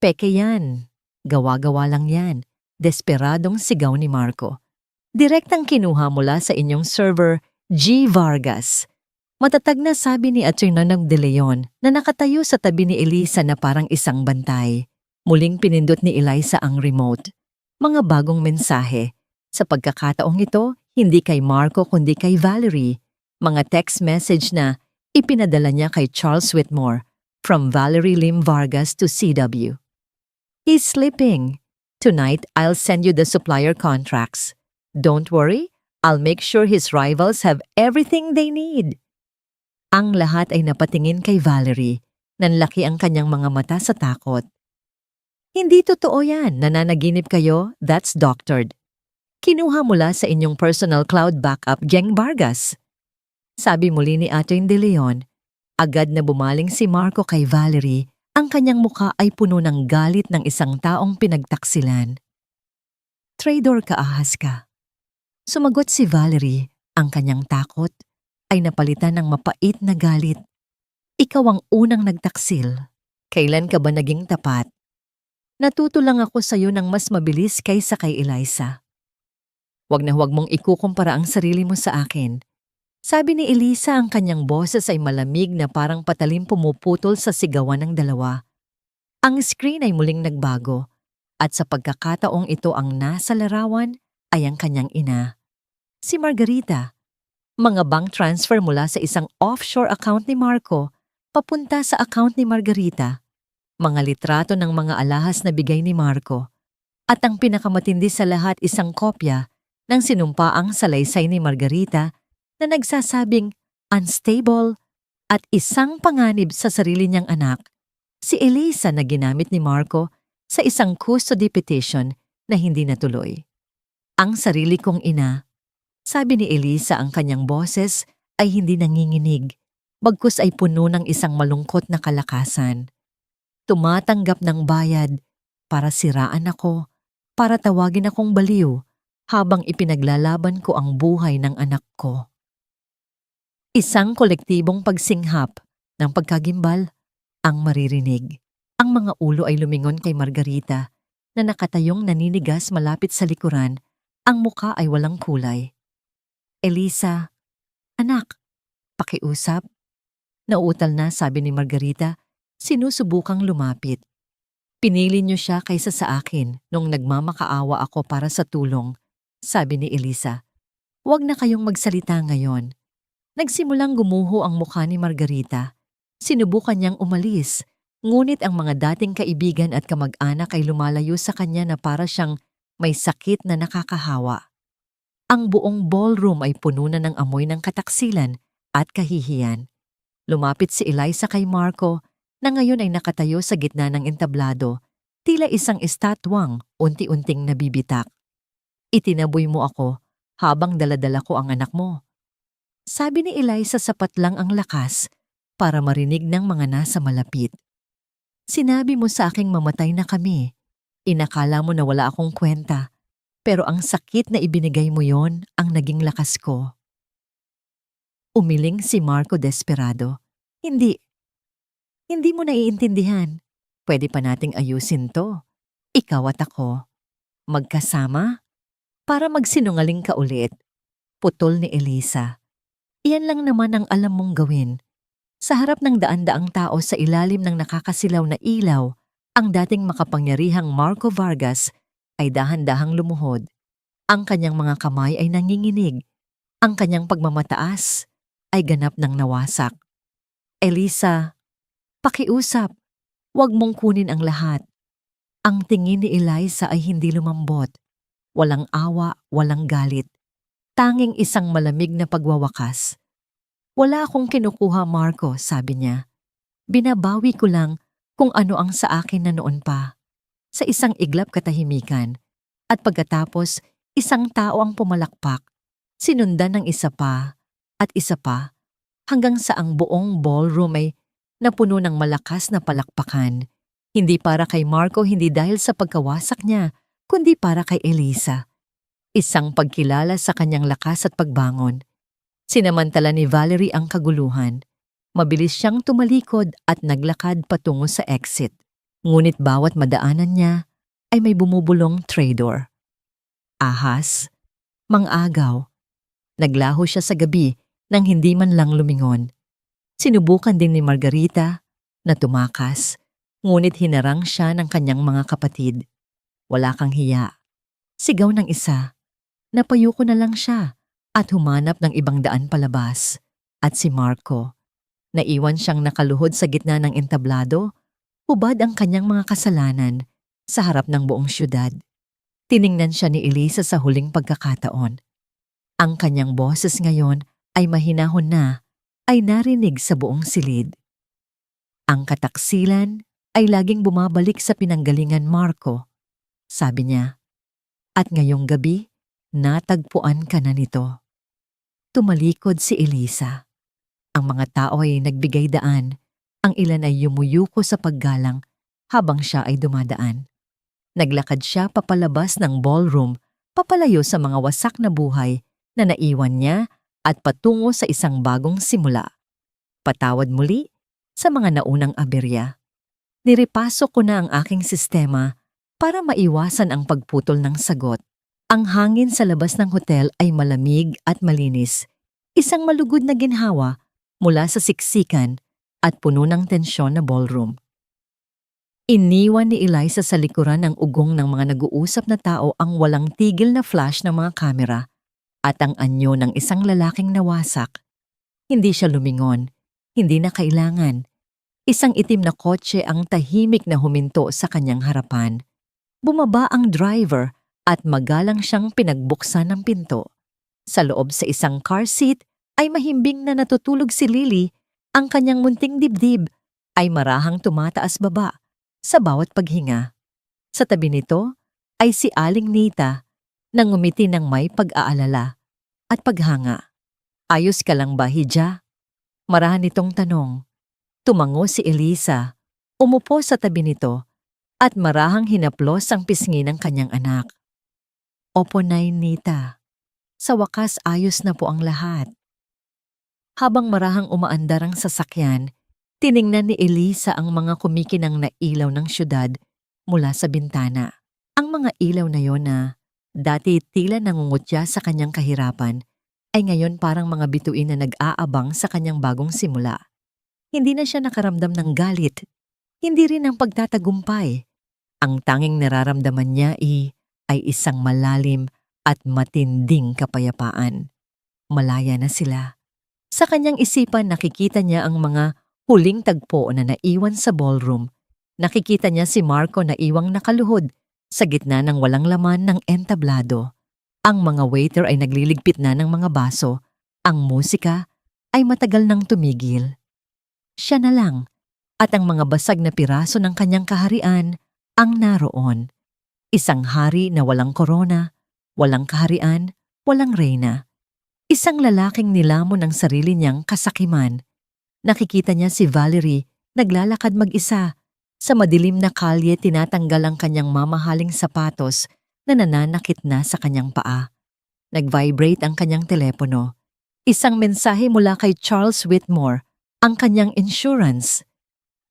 Peke yan. Gawa-gawa lang yan. Desperadong sigaw ni Marco. Direktang kinuha mula sa inyong server, G. Vargas. Matatag na sabi ni Atty. De Leon na nakatayo sa tabi ni Elisa na parang isang bantay. Muling pinindot ni Eliza ang remote. Mga bagong mensahe. Sa pagkakataong ito, hindi kay Marco kundi kay Valerie. Mga text message na ipinadala niya kay Charles Whitmore from Valerie Lim Vargas to CW. He's sleeping. Tonight, I'll send you the supplier contracts. Don't worry, I'll make sure his rivals have everything they need. Ang lahat ay napatingin kay Valerie. Nanlaki ang kanyang mga mata sa takot. Hindi totoo yan. Nananaginip kayo? That's doctored. Kinuha mula sa inyong personal cloud backup, Geng Vargas. Sabi muli ni Atty. De Leon. Agad na bumaling si Marco kay Valerie. Ang kanyang muka ay puno ng galit ng isang taong pinagtaksilan. Traidor ka, ahas ka. Sumagot si Valerie. Ang kanyang takot ay napalitan ng mapait na galit. Ikaw ang unang nagtaksil. Kailan ka ba naging tapat? Natuto lang ako sa iyo ng mas mabilis kaysa kay Eliza. Huwag na huwag mong ikukumpara ang sarili mo sa akin. Sabi ni Elisa, ang kanyang boses ay malamig na parang patalim pumuputol sa sigawan ng dalawa. Ang screen ay muling nagbago at sa pagkakataong ito ang nasa larawan ay ang kanyang ina. Si Margarita. Mga bank transfer mula sa isang offshore account ni Marco papunta sa account ni Margarita. Mga litrato ng mga alahas na bigay ni Marco. At ang pinakamatindi sa lahat, isang kopya ng sinumpaang salaysay ni Margarita na nagsasabing unstable at isang panganib sa sarili niyang anak, si Elisa, na ginamit ni Marco sa isang custody petition na hindi natuloy. Ang sarili kong ina, sabi ni Elisa, ang kanyang boses ay hindi nanginginig, bagkus ay puno ng isang malungkot na kalakasan. Tumatanggap ng bayad para siraan ako, para tawagin akong baliw, habang ipinaglalaban ko ang buhay ng anak ko. Isang kolektibong pagsinghap ng pagkagimbal ang maririnig. Ang mga ulo ay lumingon kay Margarita na nakatayong naninigas malapit sa likuran, ang muka ay walang kulay. Elisa, anak, pakiusap. Nauutal na, sabi ni Margarita, sinusubukang lumapit. Pinili niyo siya kaysa sa akin nung nagmamakaawa ako para sa tulong, sabi ni Elisa. Huwag na kayong magsalita ngayon. Nagsimulang gumuho ang mukha ni Margarita. Sinubukan niyang umalis, ngunit ang mga dating kaibigan at kamag-anak ay lumalayo sa kanya na para siyang may sakit na nakakahawa. Ang buong ballroom ay puno na ng amoy ng kataksilan at kahihiyan. Lumapit si Eliza kay Marco na ngayon ay nakatayo sa gitna ng entablado, tila isang estatwang unti-unting nabibitak. Itinaboy mo ako habang daladala ko ang anak mo. Sabi ni Eliza, sapat lang ang lakas para marinig ng mga nasa malapit. Sinabi mo sa aking mamatay na kami. Inakala mo na wala akong kwenta, pero ang sakit na ibinigay mo yon ang naging lakas ko. Umiling si Marco desperado. Hindi mo naiintindihan. Pwede pa nating ayusin to. Ikaw at ako. Magkasama? Para magsinungaling ka ulit. Putol ni Elisa. Iyan lang naman ang alam mong gawin. Sa harap ng daan-daang tao sa ilalim ng nakakasilaw na ilaw, ang dating makapangyarihang Marco Vargas ay dahan-dahang lumuhod. Ang kanyang mga kamay ay nanginginig. Ang kanyang pagmamataas ay ganap ng nawasak. Elisa, pakiusap. Huwag mong kunin ang lahat. Ang tingin ni Eliza ay hindi lumambot. Walang awa, walang galit. Tanging isang malamig na pagwawakas. Wala akong kinukuha, Marco, sabi niya. Binabawi ko lang kung ano ang sa akin na noon pa. Sa isang iglap katahimikan. At pagkatapos, isang tao ang pumalakpak. Sinundan ng isa pa at isa pa hanggang sa ang buong ballroom ay napuno ng malakas na palakpakan. Hindi para kay Marco, hindi dahil sa pagkawasak niya, kundi para kay Elisa. Isang pagkilala sa kanyang lakas at pagbangon. Sinamantala ni Valerie ang kaguluhan. Mabilis siyang tumalikod at naglakad patungo sa exit. Ngunit bawat madaanan niya ay may bumubulong traitor. Ahas, mang-agaw. Naglaho siya sa gabi nang hindi man lang lumingon. Sinubukan din ni Margarita na tumakas, ngunit hinarang siya ng kanyang mga kapatid. Wala kang hiya. Sigaw ng isa. Napayuko na lang siya at humanap ng ibang daan palabas. At si Marco, naiwan siyang nakaluhod sa gitna ng entablado, hubad ang kanyang mga kasalanan sa harap ng buong syudad. Tiningnan siya ni Elisa sa huling pagkakataon. Ang kanyang boses ngayon ay mahinahon na, ay narinig sa buong silid. Ang kataksilan ay laging bumabalik sa pinanggalingan, Marco, sabi niya. At ngayong gabi, natagpuan ka na nito. Tumalikod si Elisa. Ang mga tao ay nagbigay daan. Ang ilan ay yumuyuko sa paggalang habang siya ay dumadaan. Naglakad siya papalabas ng ballroom, papalayo sa mga wasak na buhay na naiwan niya at patungo sa isang bagong simula. Patawad muli sa mga naunang aberya. Niripaso ko na ang aking sistema para maiwasan ang pagputol ng sagot. Ang hangin sa labas ng hotel ay malamig at malinis. Isang malugod na ginhawa mula sa siksikan at puno ng tensyon na ballroom. Iniwan ni Eliza sa likuran ng ugong ng mga nag-uusap na tao ang walang tigil na flash ng mga kamera at ang anyo ng isang lalaking nawasak. Hindi siya lumingon, hindi na kailangan. Isang itim na kotse ang tahimik na huminto sa kanyang harapan. Bumaba ang driver at magalang siyang pinagbuksan ng pinto. Sa loob sa isang car seat ay mahimbing na natutulog si Lily. Ang kanyang munting dibdib ay marahang tumataas baba sa bawat paghinga. Sa tabi nito ay si Aling Nita na ngumiti ng may pag-aalala at paghanga. Ayos ka lang ba, Hija? Marahan nitong tanong. Tumango si Elisa, umupo sa tabi nito at marahang hinaplos ang pisngi ng kanyang anak. Opo, Nay Nita. Sa wakas ayos na po ang lahat. Habang marahang umaandar ang sasakyan, tiningnan ni Elisa ang mga kumikinang na ilaw ng syudad mula sa bintana. Ang mga ilaw na yon na dati tila nangungutya sa kanyang kahirapan ay ngayon parang mga bituin na nag-aabang sa kanyang bagong simula. Hindi na siya nakaramdam ng galit, hindi rin ng pagtatagumpay. Ang tanging nararamdaman niya ay isang malalim at matinding kapayapaan. Malaya na sila. Sa kanyang isipan nakikita niya ang mga huling tagpo na naiwan sa ballroom. Nakikita niya si Marco na iwang nakaluhod sa gitna ng walang laman ng entablado. Ang mga waiter ay nagliligpit na ng mga baso. Ang musika ay matagal nang tumigil. Siya na lang at ang mga basag na piraso ng kanyang kaharian ang naroon. Isang hari na walang korona, walang kaharian, walang reyna. Isang lalaking nilamon ang sarili niyang kasakiman. Nakikita niya si Valerie naglalakad mag-isa. Sa madilim na kalye tinatanggal ang kanyang mamahaling sapatos na nananakit na sa kanyang paa. Nag-vibrate ang kanyang telepono. Isang mensahe mula kay Charles Whitmore, ang kanyang insurance.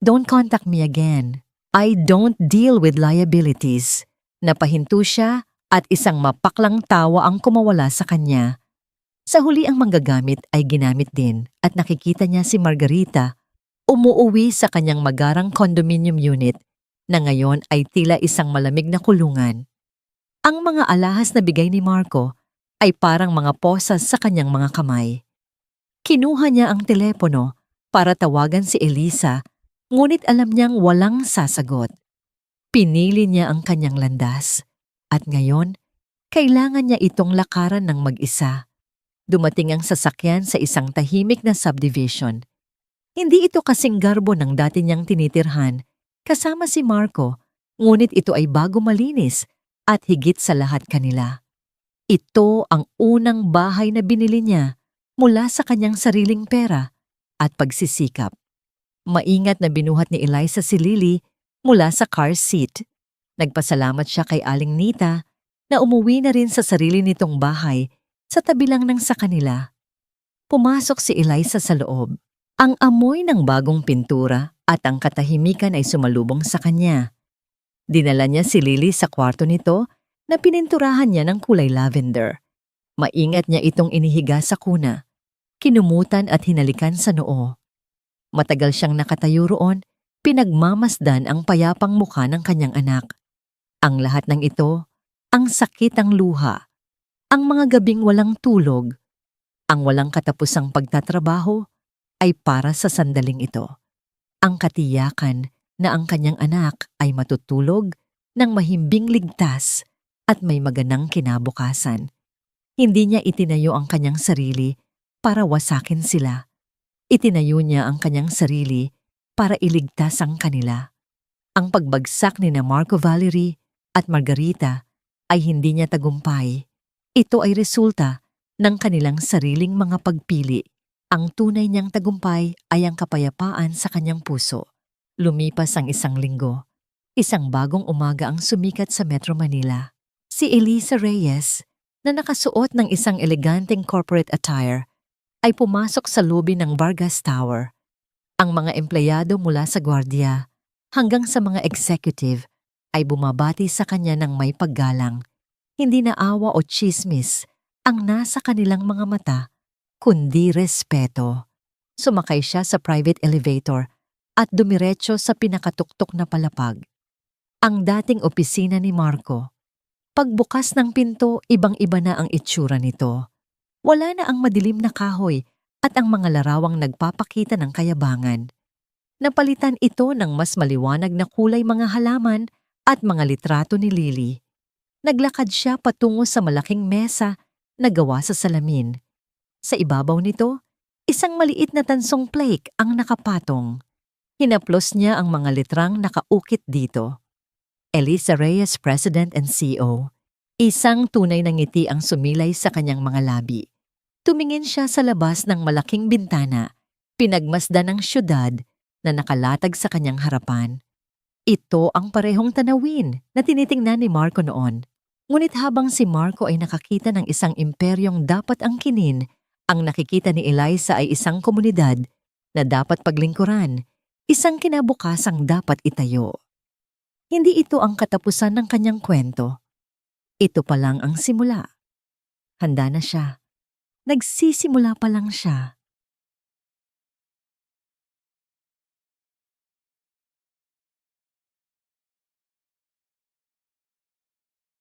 Don't contact me again. I don't deal with liabilities. Napahinto siya at isang mapaklang tawa ang kumawala sa kanya. Sa huli ang manggagamit ay ginamit din at nakikita niya si Margarita umuuwi sa kanyang magarang condominium unit na ngayon ay tila isang malamig na kulungan. Ang mga alahas na bigay ni Marco ay parang mga posas sa kanyang mga kamay. Kinuha niya ang telepono para tawagan si Elisa, ngunit alam niyang walang sasagot. Pinili niya ang kanyang landas at ngayon kailangan niya itong lakaran ng mag-isa. Dumating ang sasakyan sa isang tahimik na subdivision. Hindi ito kasing garbo ng dati niyang tinitirhan kasama si Marco, ngunit ito ay bago malinis at higit sa lahat kanila. Ito ang unang bahay na binili niya mula sa kanyang sariling pera at pagsisikap. Maingat na binuhat ni Eliza si Lily mula sa car seat. Nagpasalamat siya kay Aling Nita na umuwi na rin sa sarili nitong bahay sa tabi lang ng sa kanila. Pumasok si Eliza sa loob. Ang amoy ng bagong pintura at ang katahimikan ay sumalubong sa kanya. Dinala niya si Lily sa kwarto nito na pininturahan niya ng kulay lavender. Maingat niya itong inihiga sa kuna. Kinumutan at hinalikan sa noo. Matagal siyang nakatayo roon, pinagmamasdan ang payapang mukha ng kanyang anak. Ang lahat ng ito, ang sakit ang luha. Ang mga gabing walang tulog, ang walang katapusang pagtatrabaho ay para sa sandaling ito. Ang katiyakan na ang kanyang anak ay matutulog ng mahimbing ligtas at may magandang kinabukasan. Hindi niya itinayo ang kanyang sarili para wasakin sila. Itinayo niya ang kanyang sarili para iligtas ang kanila. Ang pagbagsak ni na Marco Valerie at Margarita ay hindi niya tagumpay. Ito ay resulta ng kanilang sariling mga pagpili. Ang tunay niyang tagumpay ay ang kapayapaan sa kanyang puso. Lumipas ang isang linggo. Isang bagong umaga ang sumikat sa Metro Manila. Si Elisa Reyes, na nakasuot ng isang eleganteng corporate attire, ay pumasok sa lobby ng Vargas Tower. Ang mga empleyado mula sa gwardiya hanggang sa mga executive ay bumabati sa kanya ng may paggalang. Hindi na awa o tsismis ang nasa kanilang mga mata, kundi respeto. Sumakay siya sa private elevator at dumiretso sa pinakatuktok na palapag. Ang dating opisina ni Marco. Pagbukas ng pinto, ibang-iba na ang itsura nito. Wala na ang madilim na kahoy at ang mga larawang nagpapakita ng kayabangan. Napalitan ito ng mas maliwanag na kulay mga halaman at mga litrato ni Lily. Naglakad siya patungo sa malaking mesa na gawa sa salamin. Sa ibabaw nito, isang maliit na tansong plaque ang nakapatong. Hinaplos niya ang mga litrang nakaukit dito. Elisa Reyes, President and CEO. Isang tunay na ngiti ang sumilay sa kanyang mga labi. Tumingin siya sa labas ng malaking bintana, pinagmasdan ng syudad na nakalatag sa kanyang harapan. Ito ang parehong tanawin na tinitingnan ni Marco noon. Ngunit habang si Marco ay nakakita ng isang imperyong dapat angkinin, ang nakikita ni Eliza ay isang komunidad na dapat paglingkuran, isang kinabukasang dapat itayo. Hindi ito ang katapusan ng kanyang kwento. Ito pa lang ang simula. Handa na siya. Nagsisimula pa lang siya.